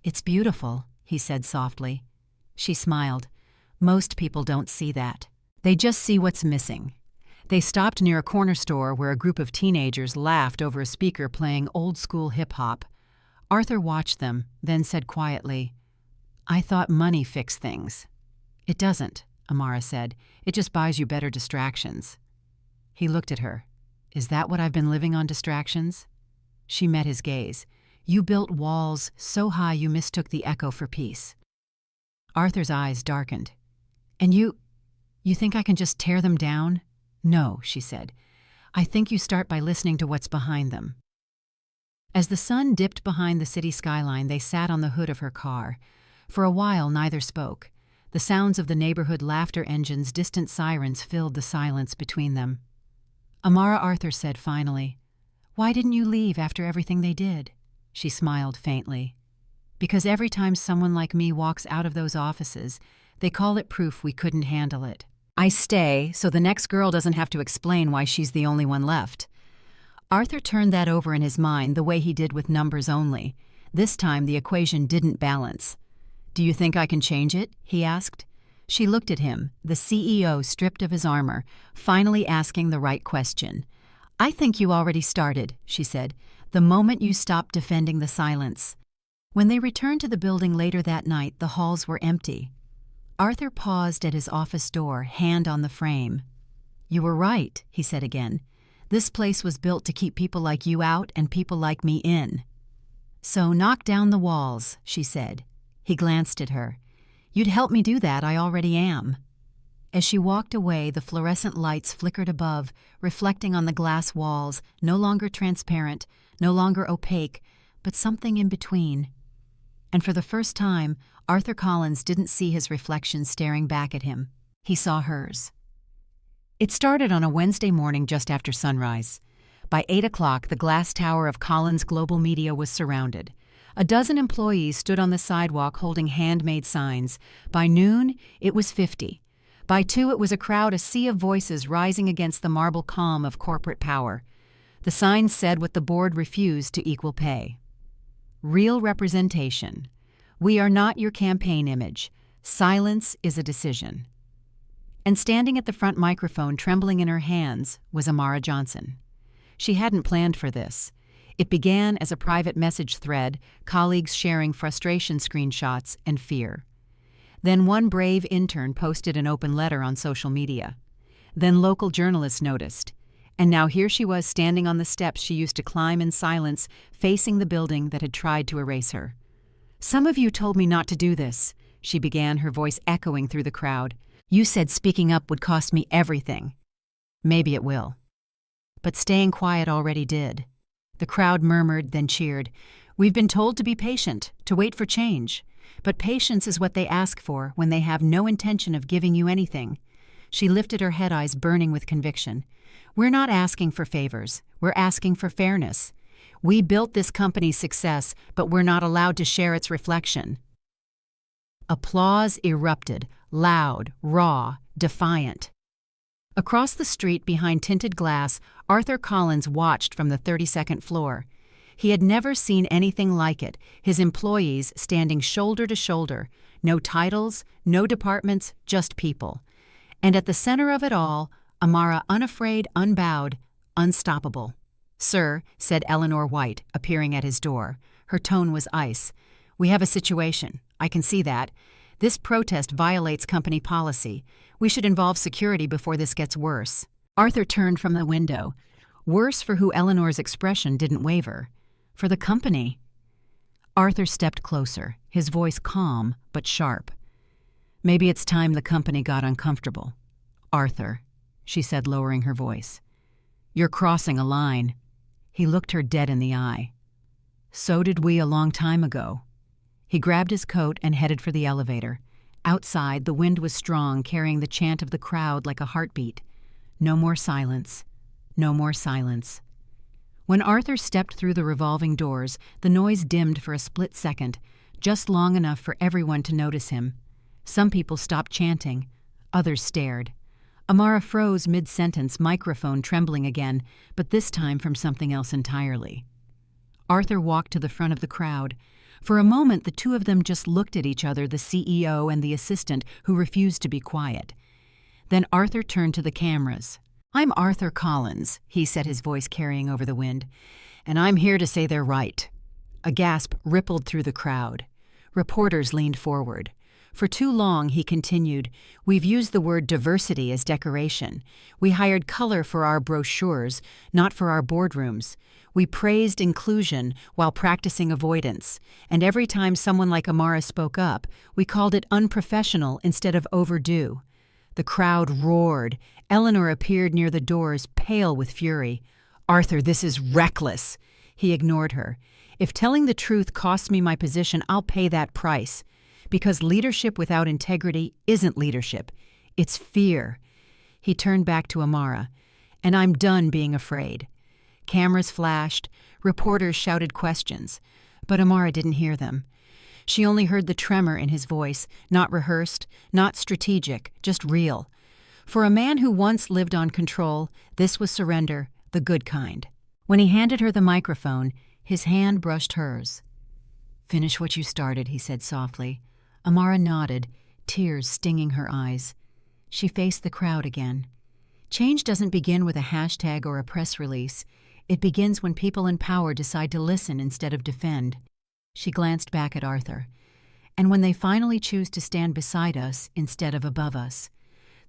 "It's beautiful," he said softly. She smiled. "Most people don't see that. They just see what's missing." They stopped near a corner store where a group of teenagers laughed over a speaker playing old-school hip-hop. Arthur watched them, then said quietly, "I thought money fixed things." "It doesn't," Amara said. "It just buys you better distractions." He looked at her. "Is that what I've been living on, distractions?" She met his gaze. "You built walls so high you mistook the echo for peace." Arthur's eyes darkened. "And you think I can just tear them down?" "No," she said. "I think you start by listening to what's behind them." As the sun dipped behind the city skyline, they sat on the hood of her car. For a while, neither spoke. The sounds of the neighborhood laughter engines, distant sirens filled the silence between them. Amara, Arthur said finally, "Why didn't you leave after everything they did?" She smiled faintly. "Because every time someone like me walks out of those offices, they call it proof we couldn't handle it. I stay so the next girl doesn't have to explain why she's the only one left." Arthur turned that over in his mind the way he did with numbers only. This time the equation didn't balance. "Do you think I can change it?" he asked. She looked at him, the CEO stripped of his armor, finally asking the right question. "I think you already started," she said, "the moment you stopped defending the silence." When they returned to the building later that night, the halls were empty. Arthur paused at his office door, hand on the frame. "You were right," he said again. "This place was built to keep people like you out and people like me in." "So knock down the walls," she said. He glanced at her. "You'd help me do that, I already am." As she walked away, the fluorescent lights flickered above, reflecting on the glass walls, no longer transparent, no longer opaque, but something in between. And for the first time, Arthur Collins didn't see his reflection staring back at him. He saw hers. It started on a Wednesday morning just after sunrise. By 8 o'clock, the glass tower of Collins Global Media was surrounded. A dozen employees stood on the sidewalk holding handmade signs. By noon, it was 50. By 2, it was a crowd, a sea of voices rising against the marble calm of corporate power. The signs said what the board refused to: equal pay. Real representation. We are not your campaign image. Silence is a decision. And standing at the front microphone, trembling in her hands, was Amara Johnson. She hadn't planned for this. It began as a private message thread, colleagues sharing frustration screenshots and fear. Then one brave intern posted an open letter on social media. Then local journalists noticed. And now here she was standing on the steps she used to climb in silence, facing the building that had tried to erase her. "Some of you told me not to do this," she began, her voice echoing through the crowd. "You said speaking up would cost me everything." "Maybe it will." But staying quiet already did. The crowd murmured, then cheered. "We've been told to be patient, to wait for change. But patience is what they ask for when they have no intention of giving you anything." She lifted her head, eyes burning with conviction. "We're not asking for favors. We're asking for fairness. We built this company's success, but we're not allowed to share its reflection." Applause erupted, loud, raw, defiant. Across the street behind tinted glass, Arthur Collins watched from the 32nd floor. He had never seen anything like it, his employees standing shoulder to shoulder, no titles, no departments, just people. And at the center of it all, Amara, unafraid, unbowed, unstoppable. "Sir," said Eleanor White, appearing at his door. Her tone was ice. "We have a situation. I can see that. This protest violates company policy. We should involve security before this gets worse." Arthur turned from the window. Worse for who Eleanor's expression didn't waver. For the company. Arthur stepped closer, his voice calm but sharp. "Maybe it's time the company got uncomfortable." "Arthur," she said, lowering her voice, "you're crossing a line." He looked her dead in the eye. "So did we a long time ago." He grabbed his coat and headed for the elevator. Outside, the wind was strong, carrying the chant of the crowd like a heartbeat. No more silence. No more silence. When Arthur stepped through the revolving doors, the noise dimmed for a split second, just long enough for everyone to notice him. Some people stopped chanting. Others stared. Amara froze mid-sentence, microphone trembling again, but this time from something else entirely. Arthur walked to the front of the crowd. For a moment, the two of them just looked at each other, the CEO and the assistant, who refused to be quiet. Then Arthur turned to the cameras. "I'm Arthur Collins," he said, his voice carrying over the wind, "and I'm here to say they're right." A gasp rippled through the crowd. Reporters leaned forward. For too long, he continued, "We've used the word diversity as decoration. We hired color for our brochures, not for our boardrooms. We praised inclusion while practicing avoidance. And every time someone like Amara spoke up, we called it unprofessional instead of overdue." The crowd roared. Eleanor appeared near the doors, pale with fury. "Arthur, this is reckless." He ignored her. "If telling the truth costs me my position, I'll pay that price. Because leadership without integrity isn't leadership. It's fear." He turned back to Amara. "And I'm done being afraid." Cameras flashed. Reporters shouted questions. But Amara didn't hear them. She only heard the tremor in his voice, not rehearsed, not strategic, just real. For a man who once lived on control, this was surrender, the good kind. When he handed her the microphone, his hand brushed hers. "Finish what you started," he said softly. Amara nodded, tears stinging her eyes. She faced the crowd again. Change doesn't begin with a hashtag or a press release. It begins when people in power decide to listen instead of defend. She glanced back at Arthur. And when they finally choose to stand beside us instead of above us.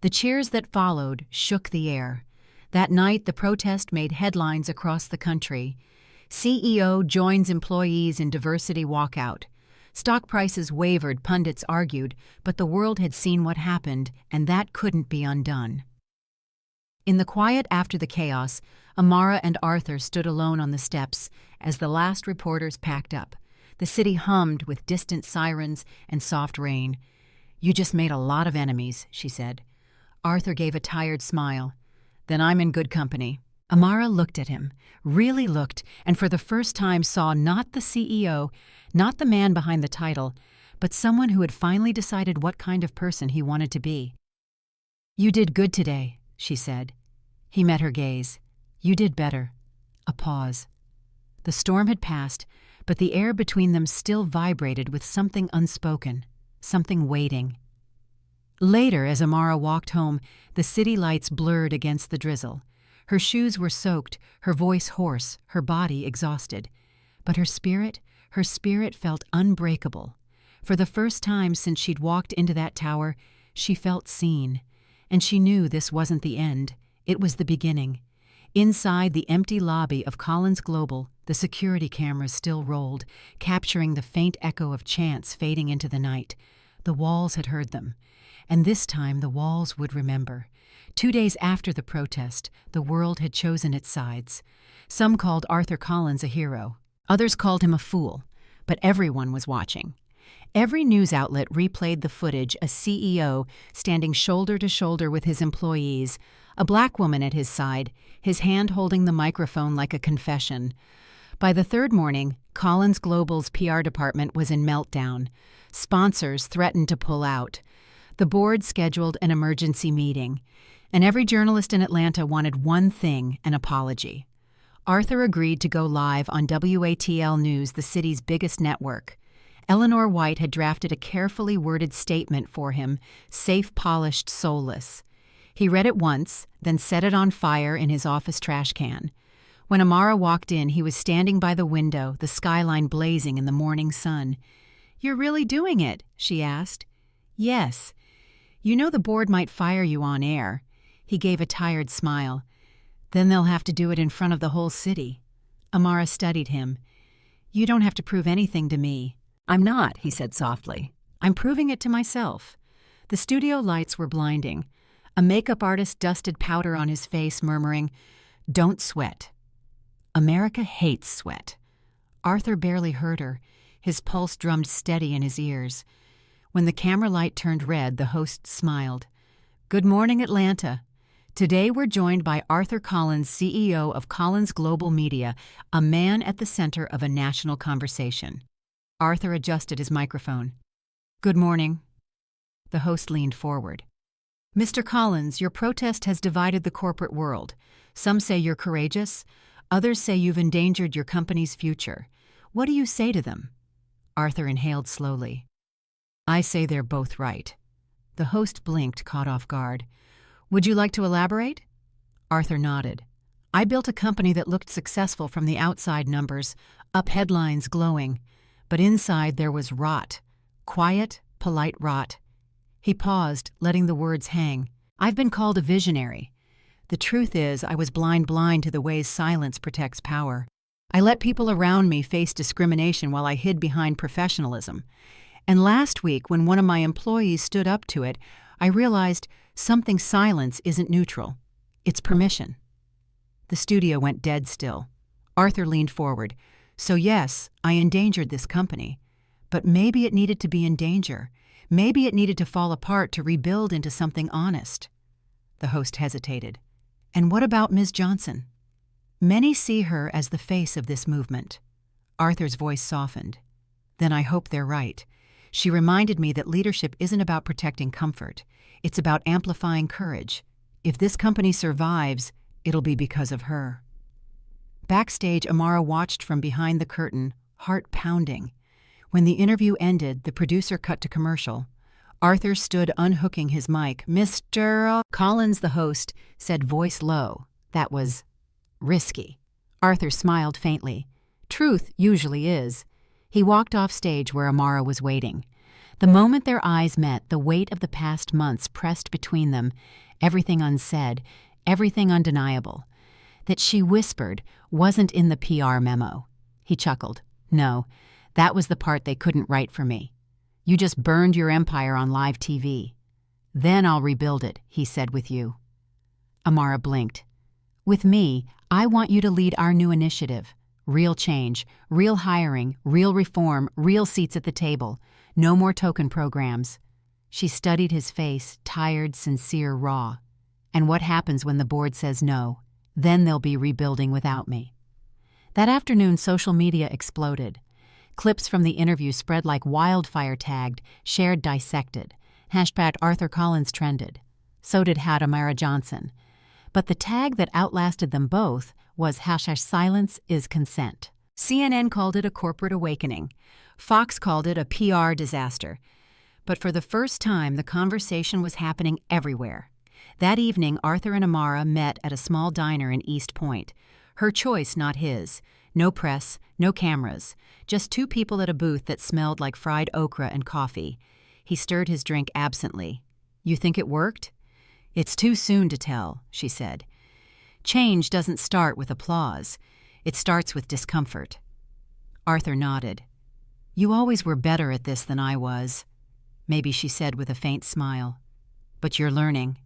The cheers that followed shook the air. That night, the protest made headlines across the country. CEO joins employees in diversity walkout. Stock prices wavered, pundits argued, but the world had seen what happened, and that couldn't be undone. In the quiet after the chaos, Amara and Arthur stood alone on the steps as the last reporters packed up. The city hummed with distant sirens and soft rain. "You just made a lot of enemies," she said. Arthur gave a tired smile. "Then I'm in good company." Amara looked at him, really looked, and for the first time saw not the CEO, not the man behind the title, but someone who had finally decided what kind of person he wanted to be. "You did good today," she said. He met her gaze. "You did better." A pause. The storm had passed, but the air between them still vibrated with something unspoken, something waiting. Later, as Amara walked home, the city lights blurred against the drizzle. Her shoes were soaked, her voice hoarse, her body exhausted. But her spirit felt unbreakable. For the first time since she'd walked into that tower, she felt seen. And she knew this wasn't the end. It was the beginning. Inside the empty lobby of Collins Global, the security cameras still rolled, capturing the faint echo of chants fading into the night. The walls had heard them. And this time the walls would remember. 2 days after the protest, the world had chosen its sides. Some called Arthur Collins a hero. Others called him a fool. But everyone was watching. Every news outlet replayed the footage, a CEO standing shoulder to shoulder with his employees, a black woman at his side, his hand holding the microphone like a confession. By the third morning, Collins Global's PR department was in meltdown. Sponsors threatened to pull out. The board scheduled an emergency meeting. And every journalist in Atlanta wanted one thing, an apology. Arthur agreed to go live on WATL News, the city's biggest network. Eleanor White had drafted a carefully worded statement for him, safe, polished, soulless. He read it once, then set it on fire in his office trash can. When Amara walked in, he was standing by the window, the skyline blazing in the morning sun. "You're really doing it?" she asked. "Yes. You know the board might fire you on air." He gave a tired smile. "Then they'll have to do it in front of the whole city." Amara studied him. "You don't have to prove anything to me." "I'm not," he said softly. "I'm proving it to myself." The studio lights were blinding. A makeup artist dusted powder on his face, murmuring, "Don't sweat." America hates sweat. Arthur barely heard her. His pulse drummed steady in his ears. When the camera light turned red, the host smiled. "Good morning, Atlanta. Today we're joined by Arthur Collins, CEO of Collins Global Media, a man at the center of a national conversation." Arthur adjusted his microphone. "Good morning." The host leaned forward. "Mr. Collins, your protest has divided the corporate world. Some say you're courageous. Others say you've endangered your company's future. What do you say to them?" Arthur inhaled slowly. "I say they're both right." The host blinked, caught off guard. "Would you like to elaborate?" Arthur nodded. "I built a company that looked successful from the outside, numbers, up headlines glowing. But inside there was rot. Quiet, polite rot." He paused, letting the words hang. "I've been called a visionary. The truth is, I was blind to the ways silence protects power. I let people around me face discrimination while I hid behind professionalism. And last week, when one of my employees stood up to it, I realized something silence isn't neutral. It's permission." The studio went dead still. Arthur leaned forward. "So yes, I endangered this company. But maybe it needed to be in danger. Maybe it needed to fall apart to rebuild into something honest." The host hesitated. "And what about Ms. Johnson?" "Many see her as the face of this movement." Arthur's voice softened. "Then I hope they're right. She reminded me that leadership isn't about protecting comfort. It's about amplifying courage. If this company survives, it'll be because of her." Backstage, Amara watched from behind the curtain, heart pounding. When the interview ended, the producer cut to commercial. Arthur stood unhooking his mic. "Mr. Collins," the host said, voice low. That was risky. Arthur smiled faintly. Truth usually is. He walked off stage where Amara was waiting. The moment their eyes met, the weight of the past months pressed between them, everything unsaid, everything undeniable. That she whispered wasn't in the PR memo. He chuckled. "No, that was the part they couldn't write for me. You just burned your empire on live TV. Then I'll rebuild it," he said, "with you." Amara blinked. "With me, I want you to lead our new initiative. Real change, real hiring, real reform, real seats at the table. No more token programs." She studied his face, tired, sincere, raw. "And what happens when the board says no? Then they'll be rebuilding without me." That afternoon, social media exploded. Clips from the interview spread like wildfire, tagged, shared, dissected. Hashtag Arthur Collins trended. So did Amara Johnson. But the tag that outlasted them both was #silence is consent. CNN called it a corporate awakening. Fox called it a PR disaster. But for the first time, the conversation was happening everywhere. That evening, Arthur and Amara met at a small diner in East Point. Her choice, not his. No press, no cameras. Just two people at a booth that smelled like fried okra and coffee. He stirred his drink absently. "You think it worked?" "It's too soon to tell," she said. "Change doesn't start with applause. It starts with discomfort." Arthur nodded. "You always were better at this than I was," maybe she said with a faint smile. "But you're learning."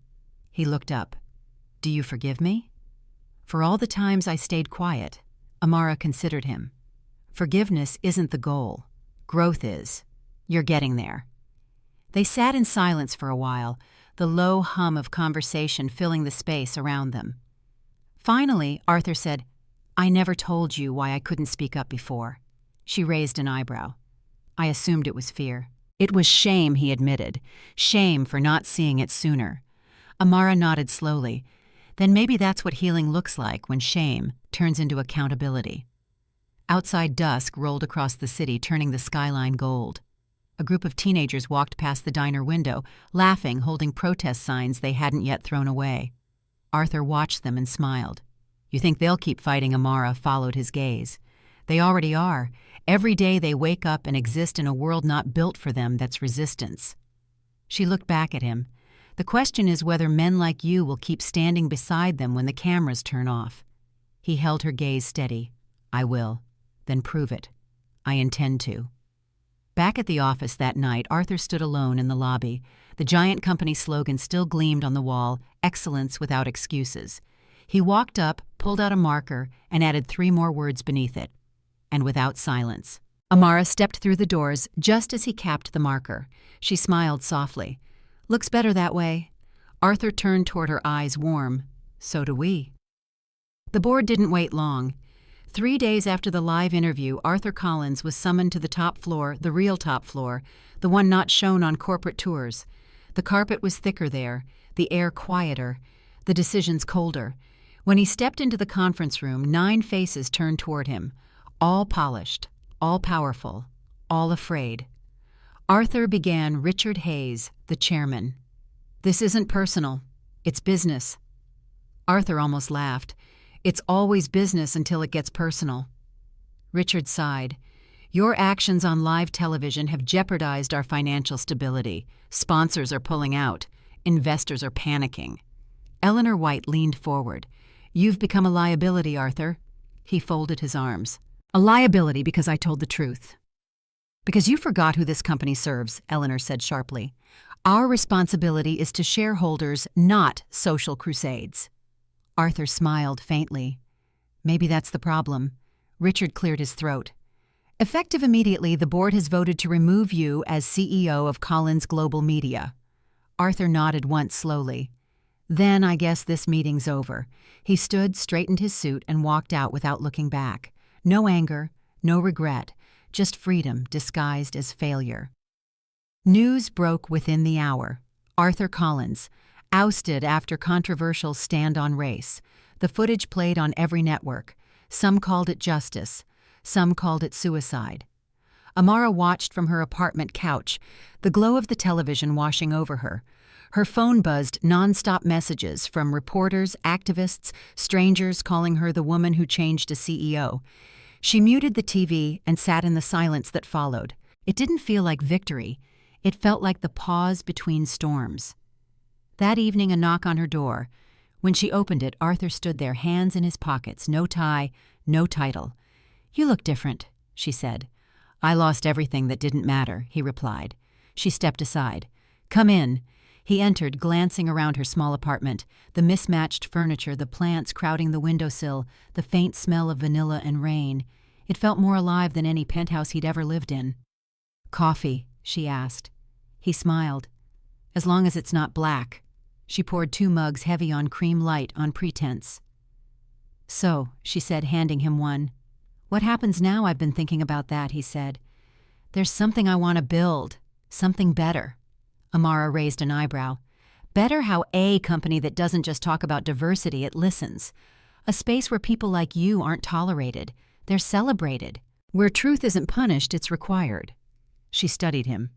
He looked up. "Do you forgive me?" "For all the times I stayed quiet." Amara considered him. "Forgiveness isn't the goal. Growth is. You're getting there." They sat in silence for a while, the low hum of conversation filling the space around them. Finally, Arthur said, "I never told you why I couldn't speak up before." She raised an eyebrow. "I assumed it was fear." "It was shame," he admitted. "Shame for not seeing it sooner." Amara nodded slowly. Then maybe that's what healing looks like when shame turns into accountability. Outside, dusk rolled across the city, turning the skyline gold. A group of teenagers walked past the diner window, laughing, holding protest signs they hadn't yet thrown away. Arthur watched them and smiled. "You think they'll keep fighting?" Amara followed his gaze. "They already are. Every day they wake up and exist in a world not built for them that's resistance." She looked back at him. "The question is whether men like you will keep standing beside them when the cameras turn off." He held her gaze steady. "I will. Then prove it. I intend to." Back at the office that night, Arthur stood alone in the lobby. The giant company slogan still gleamed on the wall, "Excellence without excuses." He walked up, pulled out a marker, and added 3 more words beneath it. "And without silence." Amara stepped through the doors just as he capped the marker. She smiled softly. "Looks better that way." Arthur turned toward her, eyes warm. "So do we." The board didn't wait long. 3 days after the live interview, Arthur Collins was summoned to the top floor, the real top floor, the one not shown on corporate tours. The carpet was thicker there, the air quieter, the decisions colder. When he stepped into the conference room, 9 faces turned toward him, all polished, all powerful, all afraid. Arthur began Richard Hayes, the chairman. "This isn't personal. It's business." Arthur almost laughed. "It's always business until it gets personal." Richard sighed. "Your actions on live television have jeopardized our financial stability. Sponsors are pulling out. Investors are panicking." Eleanor White leaned forward. "You've become a liability, Arthur." He folded his arms. "A liability because I told the truth." "Because you forgot who this company serves," Eleanor said sharply. "Our responsibility is to shareholders, not social crusades." Arthur smiled faintly. "Maybe that's the problem." Richard cleared his throat. "Effective immediately, the board has voted to remove you as CEO of Collins Global Media." Arthur nodded once slowly. "Then I guess this meeting's over." He stood, straightened his suit, and walked out without looking back. No anger, no regret, just freedom disguised as failure. News broke within the hour. Arthur Collins, ousted after controversial stand on race. The footage played on every network. Some called it justice. Some called it suicide. Amara watched from her apartment couch, the glow of the television washing over her. Her phone buzzed nonstop messages from reporters, activists, strangers calling her the woman who changed a CEO. She muted the TV and sat in the silence that followed. It didn't feel like victory. It felt like the pause between storms. That evening, a knock on her door. When she opened it, Arthur stood there, hands in his pockets, no tie, no title. "You look different," she said. "I lost everything that didn't matter," he replied. She stepped aside. "Come in." He entered, glancing around her small apartment, the mismatched furniture, the plants crowding the windowsill, the faint smell of vanilla and rain. It felt more alive than any penthouse he'd ever lived in. "Coffee?" she asked. He smiled. "As long as it's not black." She poured 2 mugs heavy on cream light on pretense. "So," she said, handing him one. "What happens now? I've been thinking about that," he said. "There's something I want to build. Something better." Amara raised an eyebrow. "Better how a company that doesn't just talk about diversity, it listens. A space where people like you aren't tolerated. They're celebrated. Where truth isn't punished, it's required." She studied him.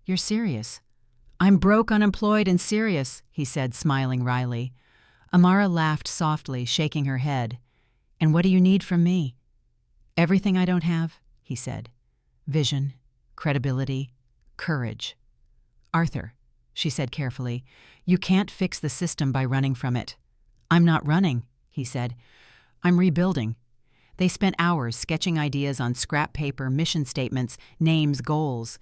"You're serious?" "I'm broke, unemployed, and serious," he said, smiling wryly. Amara laughed softly, shaking her head. "And what do you need from me?" "Everything I don't have," he said. "Vision, credibility, courage." "Arthur," she said carefully, "you can't fix the system by running from it." "I'm not running," he said. "I'm rebuilding." They spent hours sketching ideas on scrap paper, mission statements, names, goals.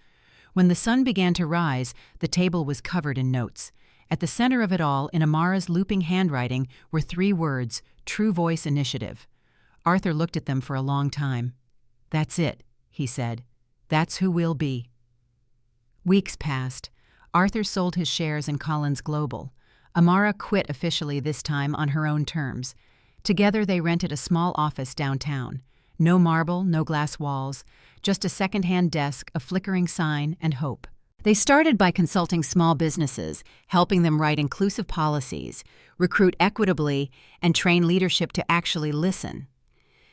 When the sun began to rise, the table was covered in notes. At the center of it all, in Amara's looping handwriting, were 3 words, True Voice Initiative. Arthur looked at them for a long time. "That's it," he said. "That's who we'll be." Weeks passed. Arthur sold his shares in Collins Global. Amara quit officially this time on her own terms. Together they rented a small office downtown. No marble, no glass walls, just a second-hand desk, a flickering sign, and hope. They started by consulting small businesses, helping them write inclusive policies, recruit equitably, and train leadership to actually listen.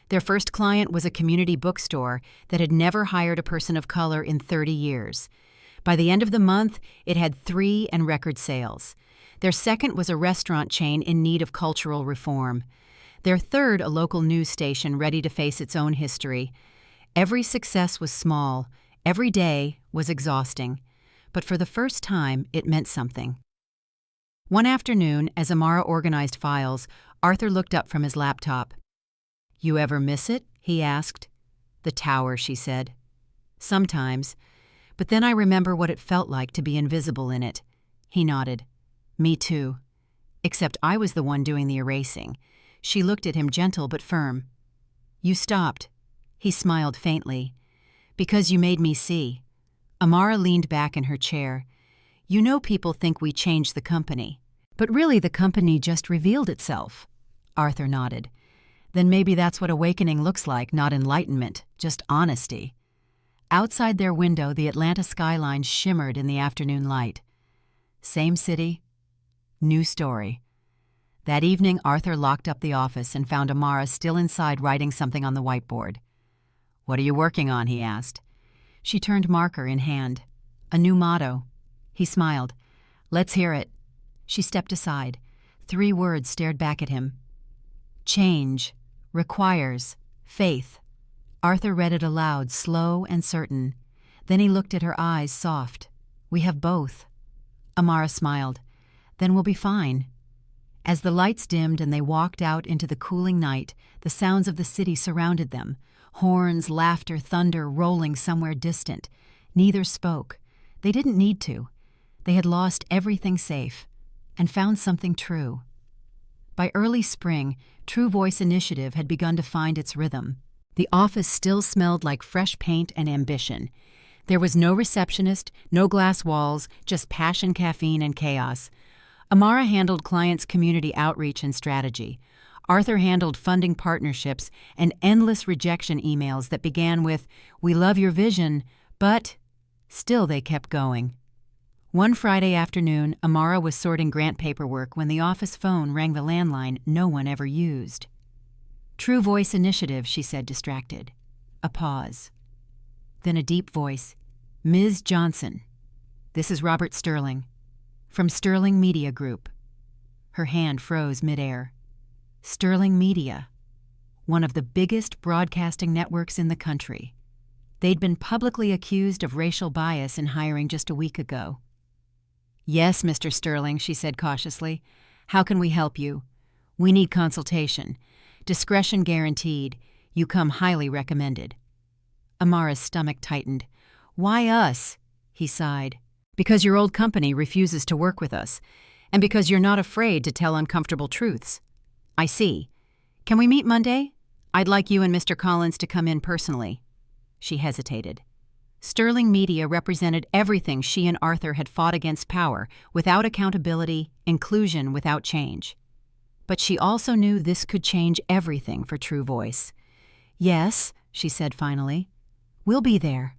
Their first client was a community bookstore that had never hired a person of color in 30 years. By the end of the month, it had 3 and record sales. Their second was a restaurant chain in need of cultural reform. Their third, a local news station ready to face its own history. Every success was small. Every day was exhausting. But for the first time, it meant something. One afternoon, as Amara organized files, Arthur looked up from his laptop. "You ever miss it?" he asked. "The tower," she said. "Sometimes. But then I remember what it felt like to be invisible in it." He nodded. "Me too. Except I was the one doing the erasing." She looked at him, gentle but firm. "You stopped." He smiled faintly. "Because you made me see." Amara leaned back in her chair. "You know people think we changed the company. But really the company just revealed itself." Arthur nodded. "Then maybe that's what awakening looks like, not enlightenment, just honesty." Outside their window, the Atlanta skyline shimmered in the afternoon light. Same city, new story. That evening, Arthur locked up the office and found Amara still inside writing something on the whiteboard. "What are you working on?" he asked. She turned, marker in hand. "A new motto." He smiled. "Let's hear it." She stepped aside. 3 words stared back at him. "Change requires faith." Arthur read it aloud, slow and certain. Then he looked at her eyes, soft. "We have both." Amara smiled. "Then we'll be fine." As the lights dimmed and they walked out into the cooling night, the sounds of the city surrounded them. Horns, laughter, thunder rolling somewhere distant. Neither spoke. They didn't need to. They had lost everything safe and found something true. By early spring, True Voice Initiative had begun to find its rhythm. The office still smelled like fresh paint and ambition. There was no receptionist, no glass walls, just passion, caffeine, and chaos. Amara handled clients' community outreach and strategy. Arthur handled funding partnerships and endless rejection emails that began with, "We love your vision, but..." Still they kept going. One Friday afternoon, Amara was sorting grant paperwork when the office phone rang the landline no one ever used. True Voice Initiative, she said, distracted. A pause. Then a deep voice. Ms. Johnson. This is Robert Sterling. From Sterling Media Group. Her hand froze midair. Sterling Media. One of the biggest broadcasting networks in the country. They'd been publicly accused of racial bias in hiring just a week ago. Yes, Mr. Sterling, she said cautiously. How can we help you? We need consultation. Discretion guaranteed. You come highly recommended. Amara's stomach tightened. Why us? He sighed. Because your old company refuses to work with us, and because you're not afraid to tell uncomfortable truths. I see. Can we meet Monday? I'd like you and Mr. Collins to come in personally. She hesitated. Sterling Media represented everything she and Arthur had fought against: power without accountability, inclusion without change. But she also knew this could change everything for True Voice. Yes, she said finally. We'll be there.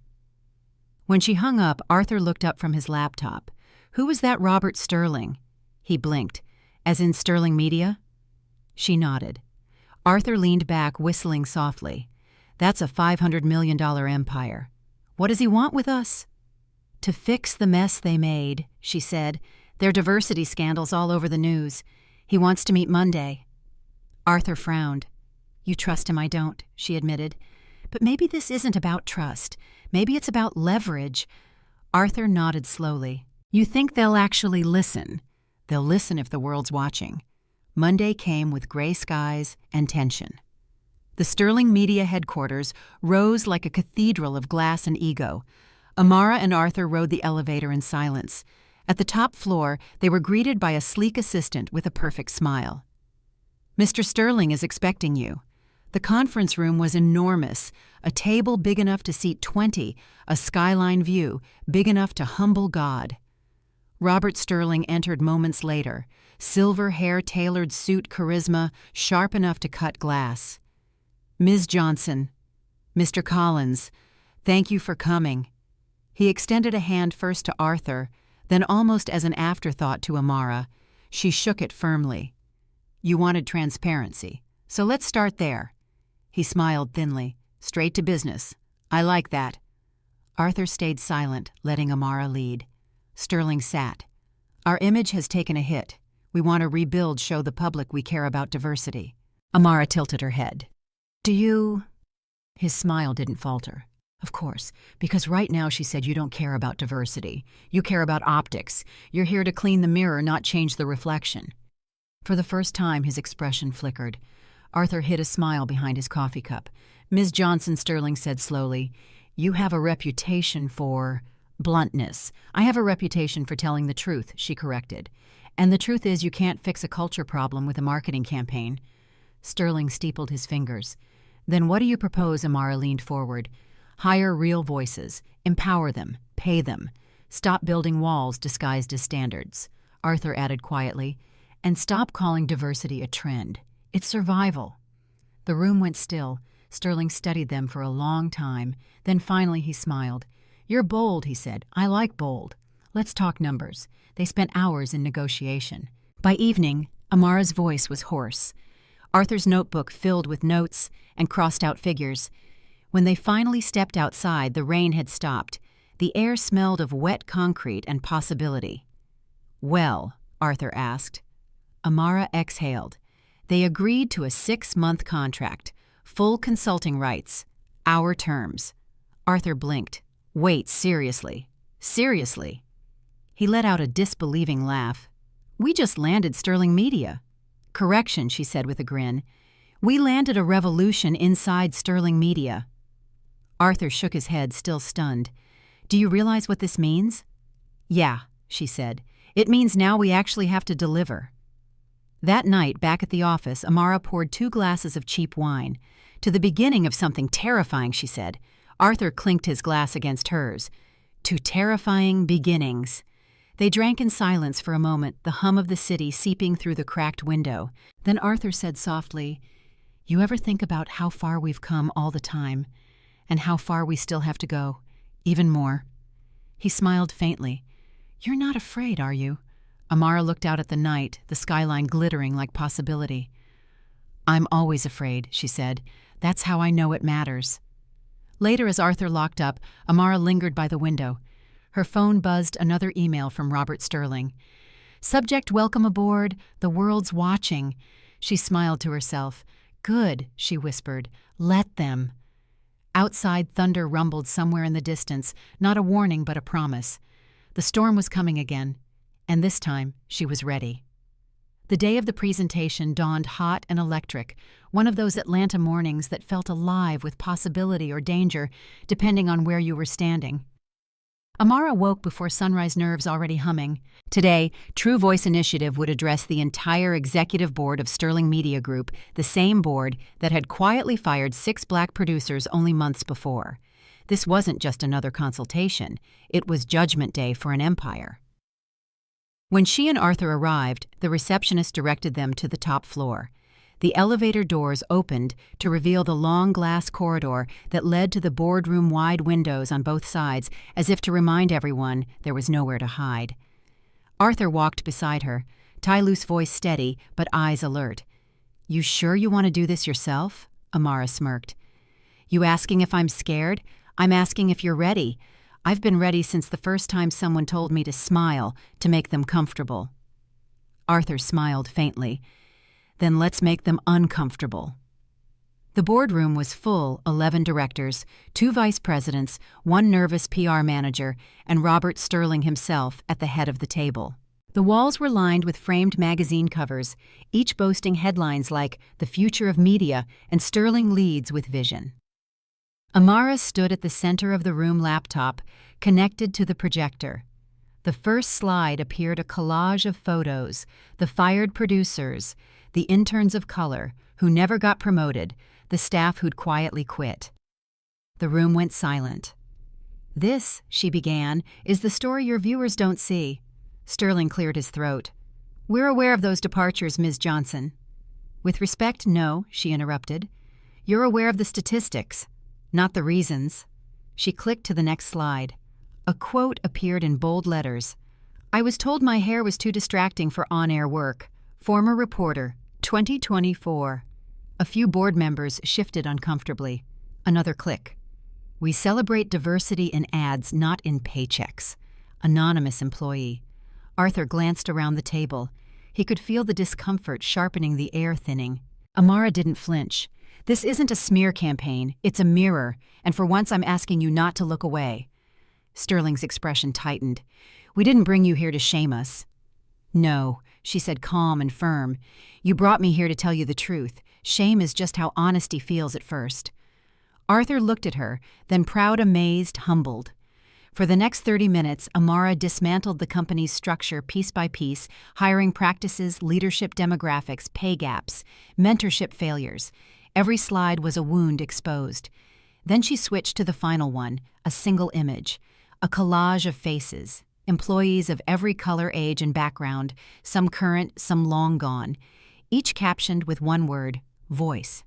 When she hung up, Arthur looked up from his laptop. Who was that Robert Sterling? He blinked. As in Sterling Media? She nodded. Arthur leaned back, whistling softly. That's a $500 million empire. What does he want with us? To fix the mess they made, she said. Their diversity scandals all over the news. He wants to meet Monday. Arthur frowned. You trust him, I don't, she admitted. But maybe this isn't about trust. Maybe it's about leverage. Arthur nodded slowly. You think they'll actually listen? They'll listen if the world's watching. Monday came with gray skies and tension. The Sterling Media headquarters rose like a cathedral of glass and ego. Amara and Arthur rode the elevator in silence. At the top floor, they were greeted by a sleek assistant with a perfect smile. Mr. Sterling is expecting you. The conference room was enormous, a table big enough to seat 20, a skyline view big enough to humble God. Robert Sterling entered moments later, silver hair-tailored suit charisma sharp enough to cut glass. Ms. Johnson, Mr. Collins, thank you for coming. He extended a hand first to Arthur, then almost as an afterthought to Amara. She shook it firmly. You wanted transparency, so let's start there. He smiled thinly. Straight to business. I like that. Arthur stayed silent, letting Amara lead. Sterling sat. Our image has taken a hit. We want to rebuild, show the public we care about diversity. Amara tilted her head. Do you? His smile didn't falter. Of course, because right now, she said, you don't care about diversity. You care about optics. You're here to clean the mirror, not change the reflection. For the first time, his expression flickered. Arthur hid a smile behind his coffee cup. Ms. Johnson, Sterling said slowly, you have a reputation for bluntness. I have a reputation for telling the truth, she corrected. And the truth is you can't fix a culture problem with a marketing campaign. Sterling steepled his fingers. Then what do you propose? Amara leaned forward. Hire real voices. Empower them. Pay them. Stop building walls disguised as standards. Arthur added quietly. And stop calling diversity a trend. It's survival. The room went still. Sterling studied them for a long time. Then finally he smiled. You're bold, he said. I like bold. Let's talk numbers. They spent hours in negotiation. By evening, Amara's voice was hoarse. Arthur's notebook filled with notes and crossed-out figures. When they finally stepped outside, the rain had stopped. The air smelled of wet concrete and possibility. Well, Arthur asked. Amara exhaled. They agreed to a 6-month contract, full consulting rights, our terms. Arthur blinked. Wait, seriously? Seriously? He let out a disbelieving laugh. We just landed Sterling Media. Correction, she said with a grin. We landed a revolution inside Sterling Media. Arthur shook his head, still stunned. Do you realize what this means? Yeah, she said. It means now we actually have to deliver. That night, back at the office, Amara poured 2 glasses of cheap wine. To the beginning of something terrifying, she said. Arthur clinked his glass against hers. To terrifying beginnings. They drank in silence for a moment, the hum of the city seeping through the cracked window. Then Arthur said softly, You ever think about how far we've come all the time, and how far we still have to go, even more? He smiled faintly. You're not afraid, are you? Amara looked out at the night, the skyline glittering like possibility. "I'm always afraid," she said. "That's how I know it matters." Later, as Arthur locked up, Amara lingered by the window. Her phone buzzed another email from Robert Sterling. "Subject, welcome aboard. The world's watching." She smiled to herself. "Good," she whispered. "Let them." Outside, thunder rumbled somewhere in the distance, not a warning but a promise. The storm was coming again, and this time she was ready. The day of the presentation dawned hot and electric, one of those Atlanta mornings that felt alive with possibility or danger, depending on where you were standing. Amara woke before sunrise nerves already humming. Today, True Voice Initiative would address the entire executive board of Sterling Media Group, the same board that had quietly fired 6 black producers only months before. This wasn't just another consultation. It was Judgment Day for an empire. When she and Arthur arrived, the receptionist directed them to the top floor. The elevator doors opened to reveal the long glass corridor that led to the boardroom-wide windows on both sides, as if to remind everyone there was nowhere to hide. Arthur walked beside her, Tyloo's voice steady but eyes alert. "You sure you want to do this yourself?" Amara smirked. "You asking if I'm scared? I'm asking if you're ready. I've been ready since the first time someone told me to smile to make them comfortable." Arthur smiled faintly. "Then let's make them uncomfortable." The boardroom was full, 11 directors, 2 vice presidents, 1 nervous PR manager, and Robert Sterling himself at the head of the table. The walls were lined with framed magazine covers, each boasting headlines like "The Future of Media" and "Sterling Leads with Vision." Amara stood at the center of the room laptop, connected to the projector. The first slide appeared a collage of photos, the fired producers, the interns of color, who never got promoted, the staff who'd quietly quit. The room went silent. "This," she began, "is the story your viewers don't see." Sterling cleared his throat. "We're aware of those departures, Ms. Johnson." "With respect, no," she interrupted. "You're aware of the statistics, not the reasons." She clicked to the next slide. A quote appeared in bold letters. "I was told my hair was too distracting for on-air work. Former reporter, 2024. A few board members shifted uncomfortably. Another click. "We celebrate diversity in ads, not in paychecks." Anonymous employee. Arthur glanced around the table. He could feel the discomfort sharpening the air thinning. Amara didn't flinch. "This isn't a smear campaign. It's a mirror, and for once I'm asking you not to look away." Sterling's expression tightened. "We didn't bring you here to shame us." "No," she said, calm and firm. "You brought me here to tell you the truth. Shame is just how honesty feels at first." Arthur looked at her, then proud, amazed, humbled. For the next 30 minutes, Amara dismantled the company's structure piece by piece, hiring practices, leadership demographics, pay gaps, mentorship failures. Every slide was a wound exposed. Then she switched to the final one, a single image, a collage of faces, employees of every color, age, and background, some current, some long gone, each captioned with one word, voice.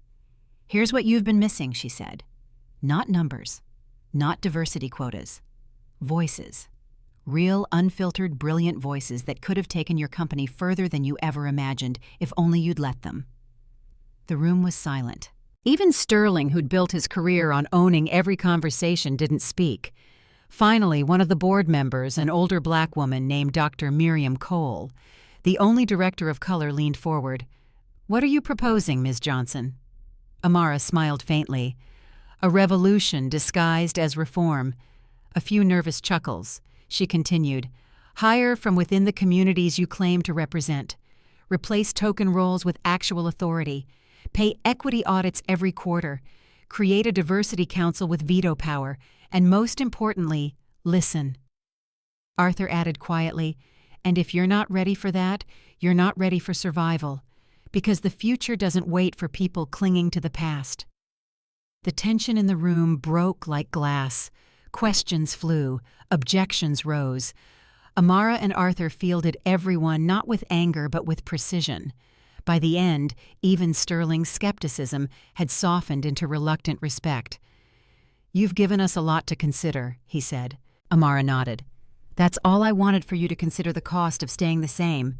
"Here's what you've been missing," she said. "Not numbers, not diversity quotas. Voices. Real, unfiltered, brilliant voices that could have taken your company further than you ever imagined if only you'd let them." The room was silent. Even Sterling, who'd built his career on owning every conversation, didn't speak. Finally, one of the board members, an older black woman named Dr. Miriam Cole, the only director of color, leaned forward. "What are you proposing, Ms. Johnson?" Amara smiled faintly. "A revolution disguised as reform." A few nervous chuckles. She continued, "Hire from within the communities you claim to represent. Replace token roles with actual authority. Pay equity audits every quarter. Create a diversity council with veto power. And most importantly, listen." Arthur added quietly, "And if you're not ready for that, you're not ready for survival. Because the future doesn't wait for people clinging to the past." The tension in the room broke like glass. Questions flew. Objections rose. Amara and Arthur fielded everyone not with anger but with precision. By the end, even Sterling's skepticism had softened into reluctant respect. "You've given us a lot to consider," he said. Amara nodded. "That's all I wanted, for you to consider the cost of staying the same."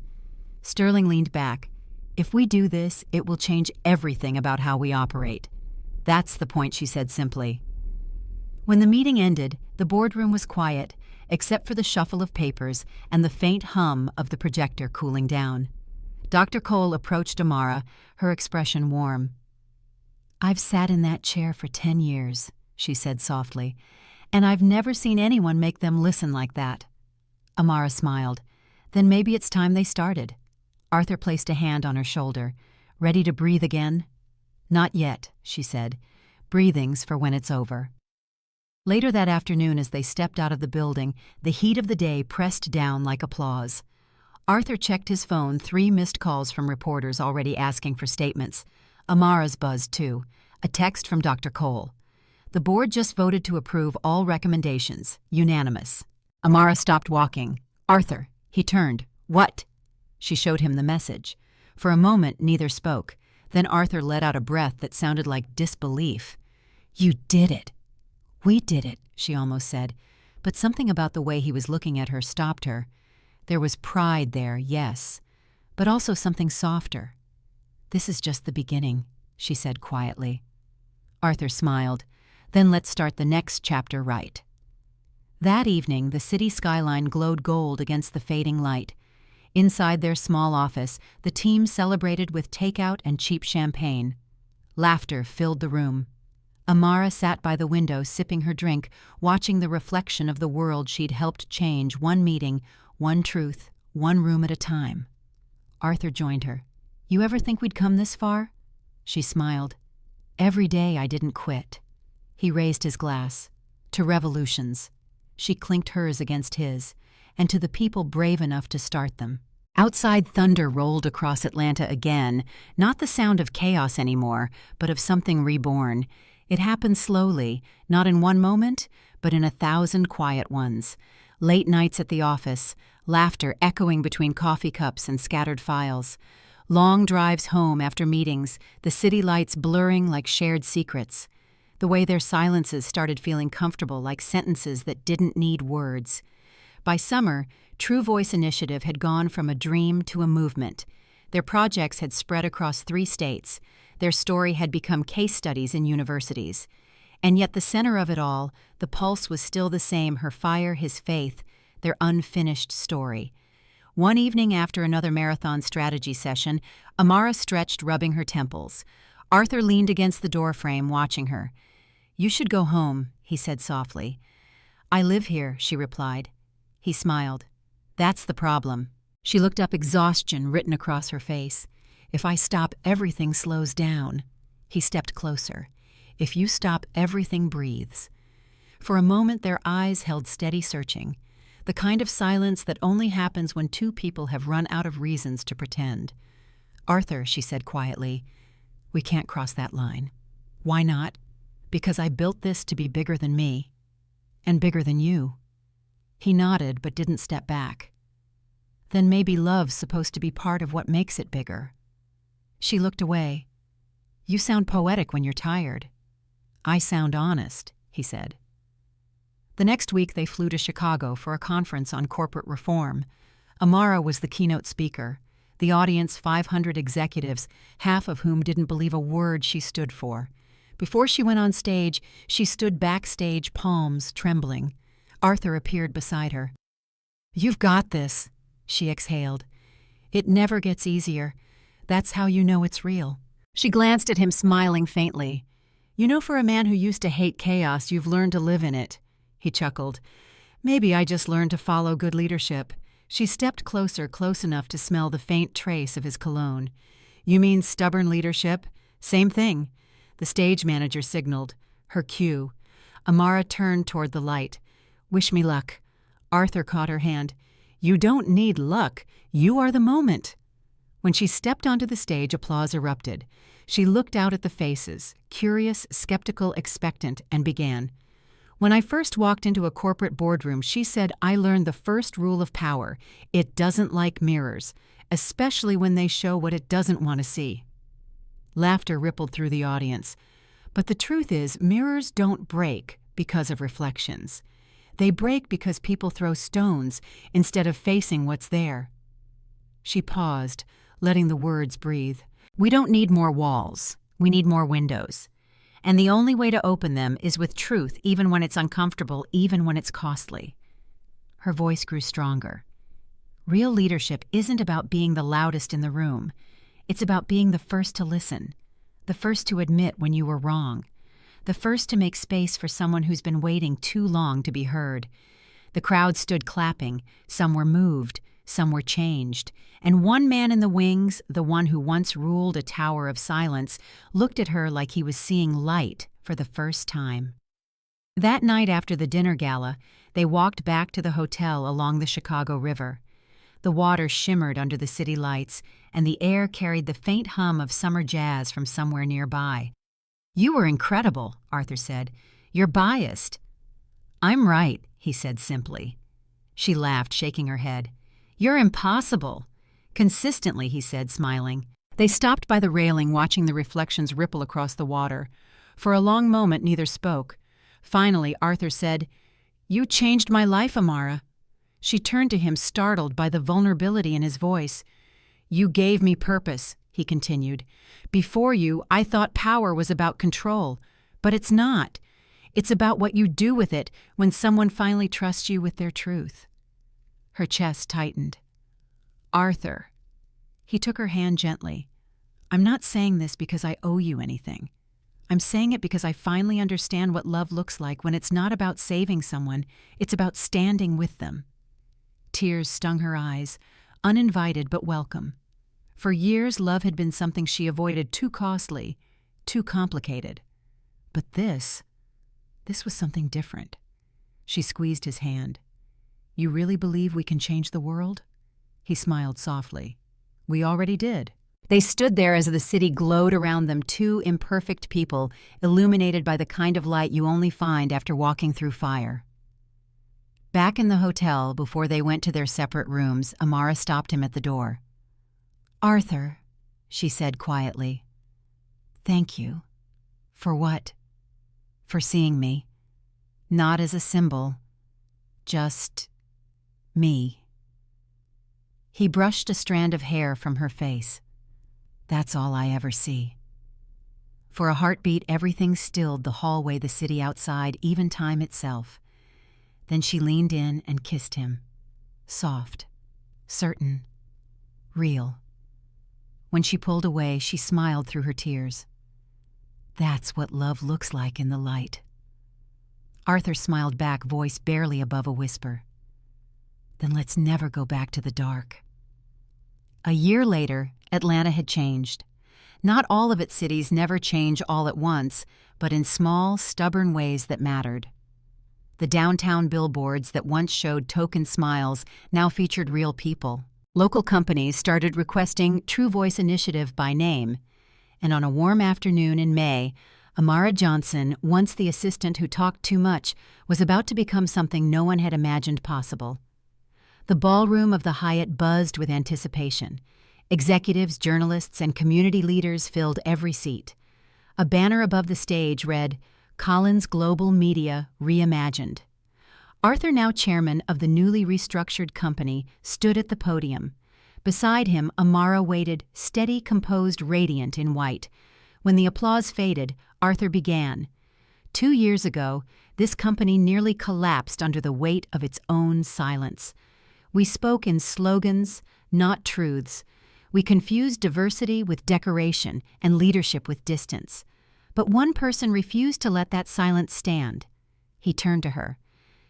Sterling leaned back. If we do this, it will change everything about how we operate. That's the point, she said simply. When the meeting ended, the boardroom was quiet, except for the shuffle of papers and the faint hum of the projector cooling down. Dr. Cole approached Amara, her expression warm. "I've sat in that chair for 10 years, she said softly, "and I've never seen anyone make them listen like that." Amara smiled. Then maybe it's time they started. Arthur placed a hand on her shoulder. "Ready to breathe again?" "Not yet," she said. "Breathing's for when it's over." Later that afternoon, as they stepped out of the building, the heat of the day pressed down like applause. Arthur checked his phone, 3 missed calls from reporters already asking for statements. Amara's buzzed too, a text from Dr. Cole. The board just voted to approve all recommendations, unanimous. Amara stopped walking. "Arthur," he turned. "What?" She showed him the message. For a moment, neither spoke. Then Arthur let out a breath that sounded like disbelief. "You did it." "We did it," she almost said, but something about the way he was looking at her stopped her. There was pride there, yes, but also something softer. "This is just the beginning," she said quietly. Arthur smiled. "Then let's start the next chapter right." That evening, the city skyline glowed gold against the fading light. Inside their small office, the team celebrated with takeout and cheap champagne. Laughter filled the room. Amara sat by the window sipping her drink, watching the reflection of the world she'd helped change, one meeting, one truth, one room at a time. Arthur joined her. "You ever think we'd come this far?" She smiled. "Every day I didn't quit." He raised his glass. "To revolutions." She clinked hers against his. "And to the people brave enough to start them." Outside, thunder rolled across Atlanta again, not the sound of chaos anymore, but of something reborn. It happened slowly, not in one moment, but in 1,000 quiet ones. Late nights at the office, laughter echoing between coffee cups and scattered files. Long drives home after meetings, the city lights blurring like shared secrets. The way their silences started feeling comfortable, like sentences that didn't need words. By summer, True Voice Initiative had gone from a dream to a movement. Their projects had spread across 3 states. Their story had become case studies in universities. And yet the center of it all, the pulse was still the same, her fire, his faith, their unfinished story. One evening after another marathon strategy session, Amara stretched, rubbing her temples. Arthur leaned against the doorframe, watching her. "You should go home," he said softly. "I live here," she replied. He smiled. "That's the problem." She looked up, exhaustion written across her face. "If I stop, everything slows down." He stepped closer. "If you stop, everything breathes." For a moment their eyes held steady, searching. The kind of silence that only happens when 2 people have run out of reasons to pretend. "Arthur," she said quietly, "we can't cross that line." "Why not?" "Because I built this to be bigger than me. And bigger than you." He nodded but didn't step back. "Then maybe love's supposed to be part of what makes it bigger." She looked away. "You sound poetic when you're tired." "I sound honest," he said. The next week they flew to Chicago for a conference on corporate reform. Amara was the keynote speaker. The audience, 500 executives, half of whom didn't believe a word she stood for. Before she went on stage, she stood backstage, palms trembling. Arthur appeared beside her. "You've got this," she exhaled. "It never gets easier. That's how you know it's real." She glanced at him, smiling faintly. "You know, for a man who used to hate chaos, you've learned to live in it." He chuckled. "Maybe I just learned to follow good leadership." She stepped closer, close enough to smell the faint trace of his cologne. "You mean stubborn leadership?" "Same thing." The stage manager signaled. Her cue. Amara turned toward the light. "Wish me luck." Arthur caught her hand. "You don't need luck. You are the moment." When she stepped onto the stage, applause erupted. She looked out at the faces, curious, skeptical, expectant, and began. "When I first walked into a corporate boardroom," she said, "I learned the first rule of power. It doesn't like mirrors, especially when they show what it doesn't want to see." Laughter rippled through the audience. But the truth is, mirrors don't break because of reflections. They break because people throw stones instead of facing what's there. She paused, letting the words breathe. "We don't need more walls. We need more windows. And the only way to open them is with truth, even when it's uncomfortable, even when it's costly." Her voice grew stronger. Real leadership isn't about being the loudest in the room. It's about being the first to listen, the first to admit when you were wrong, the first to make space for someone who's been waiting too long to be heard. The crowd stood clapping. Some were moved, some were changed. And one man in the wings, the one who once ruled a tower of silence, looked at her like he was seeing light for the first time. That night after the dinner gala, they walked back to the hotel along the Chicago River. The water shimmered under the city lights, and the air carried the faint hum of summer jazz from somewhere nearby. "You were incredible," Arthur said. "You're biased." "I'm right," he said simply. She laughed, shaking her head. "You're impossible." "Consistently," he said, smiling. They stopped by the railing, watching the reflections ripple across the water. For a long moment, neither spoke. Finally, Arthur said, "You changed my life, Amara." She turned to him, startled by the vulnerability in his voice. "You gave me purpose," he continued. "Before you, I thought power was about control. But it's not. It's about what you do with it when someone finally trusts you with their truth." Her chest tightened. "Arthur." He took her hand gently. "I'm not saying this because I owe you anything. I'm saying it because I finally understand what love looks like when it's not about saving someone, it's about standing with them." Tears stung her eyes, uninvited but welcome. For years, love had been something she avoided, too costly, too complicated. But this was something different. She squeezed his hand. "You really believe we can change the world?" He smiled softly. "We already did." They stood there as the city glowed around them, two imperfect people, illuminated by the kind of light you only find after walking through fire. Back in the hotel, before they went to their separate rooms, Amara stopped him at the door. "Arthur," she said quietly, "thank you." "For what?" "For seeing me. Not as a symbol. Just me." He brushed a strand of hair from her face. "That's all I ever see." For a heartbeat, everything stilled, the hallway, the city outside, even time itself. Then she leaned in and kissed him. Soft, certain, real. When she pulled away, she smiled through her tears. "That's what love looks like in the light." Arthur smiled back, voice barely above a whisper. "Then let's never go back to the dark." A year later, Atlanta had changed. Not all of its cities never change all at once, but in small, stubborn ways that mattered. The downtown billboards that once showed token smiles now featured real people. Local companies started requesting True Voice Initiative by name. And on a warm afternoon in May, Amara Johnson, once the assistant who talked too much, was about to become something no one had imagined possible. The ballroom of the Hyatt buzzed with anticipation. Executives, journalists, and community leaders filled every seat. A banner above the stage read, "Collins Global Media Reimagined." Arthur, now chairman of the newly restructured company, stood at the podium. Beside him, Amara waited, steady, composed, radiant in white. When the applause faded, Arthur began. 2 years ago, this company nearly collapsed under the weight of its own silence. We spoke in slogans, not truths. We confused diversity with decoration and leadership with distance. But one person refused to let that silence stand. He turned to her.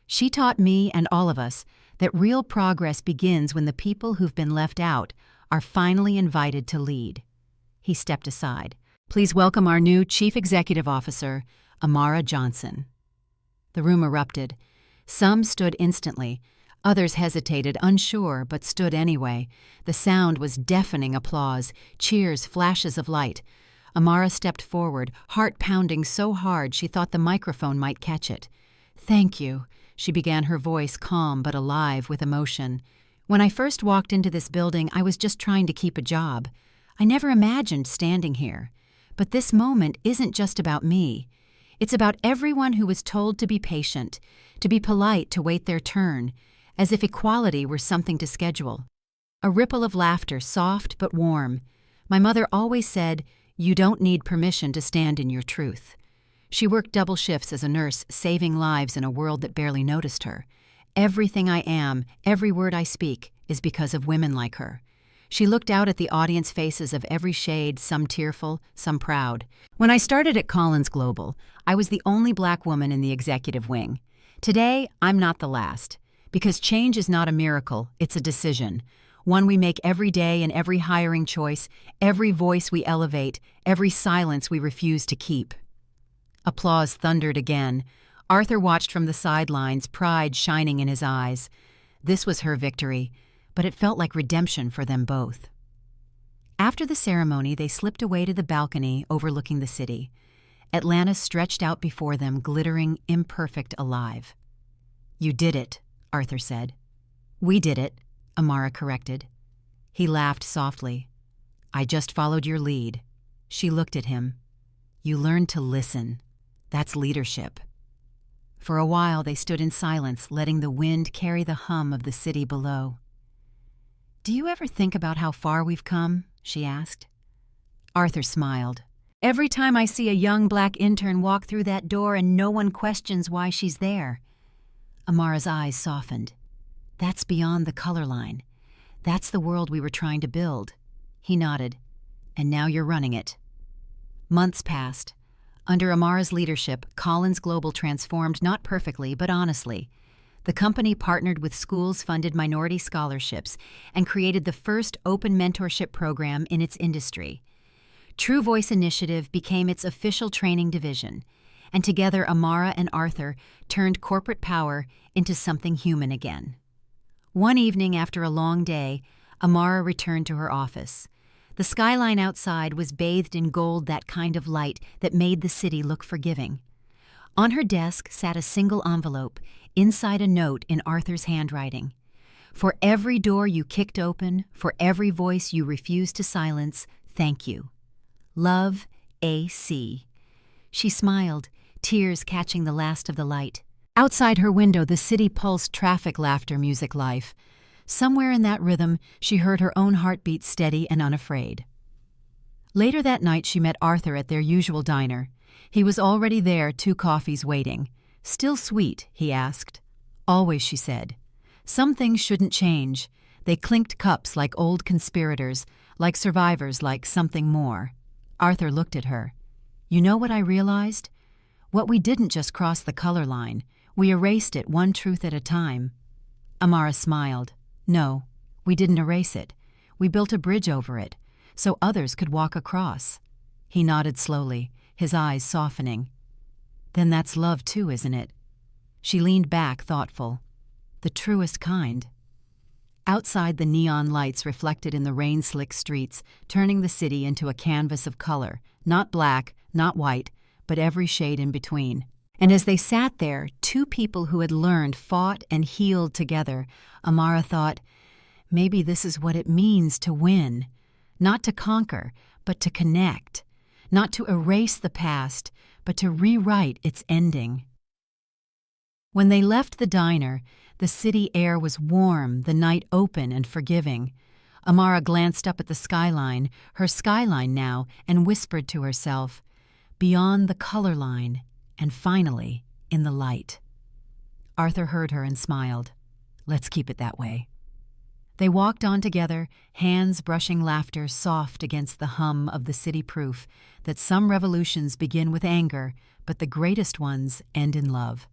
"She taught me and all of us that real progress begins when the people who've been left out are finally invited to lead." He stepped aside. "Please welcome our new Chief Executive Officer, Amara Johnson." The room erupted. Some stood instantly. Others hesitated, unsure, but stood anyway. The sound was deafening applause, cheers, flashes of light. Amara stepped forward, heart pounding so hard she thought the microphone might catch it. "Thank you," she began, her voice calm but alive with emotion. "When I first walked into this building, I was just trying to keep a job. I never imagined standing here. But this moment isn't just about me. It's about everyone who was told to be patient, to be polite, to wait their turn, as if equality were something to schedule." A ripple of laughter, soft but warm. My mother always said, "You don't need permission to stand in your truth." She worked double shifts as a nurse, saving lives in a world that barely noticed her. Everything I am, every word I speak, is because of women like her. She looked out at the audience faces of every shade, some tearful, some proud. When I started at Collins Global, I was the only black woman in the executive wing. Today, I'm not the last. Because change is not a miracle, it's a decision. One we make every day in every hiring choice, every voice we elevate, every silence we refuse to keep. Applause thundered again. Arthur watched from the sidelines, pride shining in his eyes. This was her victory, but it felt like redemption for them both. After the ceremony, they slipped away to the balcony overlooking the city. Atlanta stretched out before them, glittering, imperfect, alive. "You did it," Arthur said. "We did it," Amara corrected. He laughed softly. "I just followed your lead." She looked at him. "You learned to listen. That's leadership." For a while they stood in silence, letting the wind carry the hum of the city below. "Do you ever think about how far we've come?" she asked. Arthur smiled. "Every time I see a young black intern walk through that door and no one questions why she's there." Amara's eyes softened. "That's beyond the color line. That's the world we were trying to build." He nodded. "And now you're running it." Months passed. Under Amara's leadership, Collins Global transformed not perfectly, but honestly. The company partnered with schools-funded minority scholarships and created the first open mentorship program in its industry. True Voice Initiative became its official training division, and together Amara and Arthur turned corporate power into something human again. One evening after a long day, Amara returned to her office. The skyline outside was bathed in gold, that kind of light that made the city look forgiving. On her desk sat a single envelope, inside a note in Arthur's handwriting. "For every door you kicked open, for every voice you refused to silence, thank you. Love, A.C." She smiled, tears catching the last of the light. Outside her window, the city pulsed traffic, laughter, music, life. Somewhere in that rhythm, she heard her own heartbeat steady and unafraid. Later that night, she met Arthur at their usual diner. He was already there, 2 coffees waiting. "Still sweet?" he asked. "Always," she said. Some things shouldn't change. They clinked cups like old conspirators, like survivors, like something more. Arthur looked at her. "You know what I realized? What we didn't just cross the color line. We erased it, one truth at a time." Amara smiled. "No, we didn't erase it. We built a bridge over it, so others could walk across." He nodded slowly, his eyes softening. "Then that's love too, isn't it?" She leaned back, thoughtful. "The truest kind." Outside, the neon lights reflected in the rain-slick streets, turning the city into a canvas of color, not black, not white, but every shade in between. And as they sat there, 2 people who had learned, fought, and healed together, Amara thought, maybe this is what it means to win. Not to conquer, but to connect. Not to erase the past, but to rewrite its ending. When they left the diner, the city air was warm, the night open and forgiving. Amara glanced up at the skyline, her skyline now, and whispered to herself, "Beyond the color line, and finally, in the light." Arthur heard her and smiled. "Let's keep it that way." They walked on together, hands brushing laughter soft against the hum of the city, proof that some revolutions begin with anger, but the greatest ones end in love.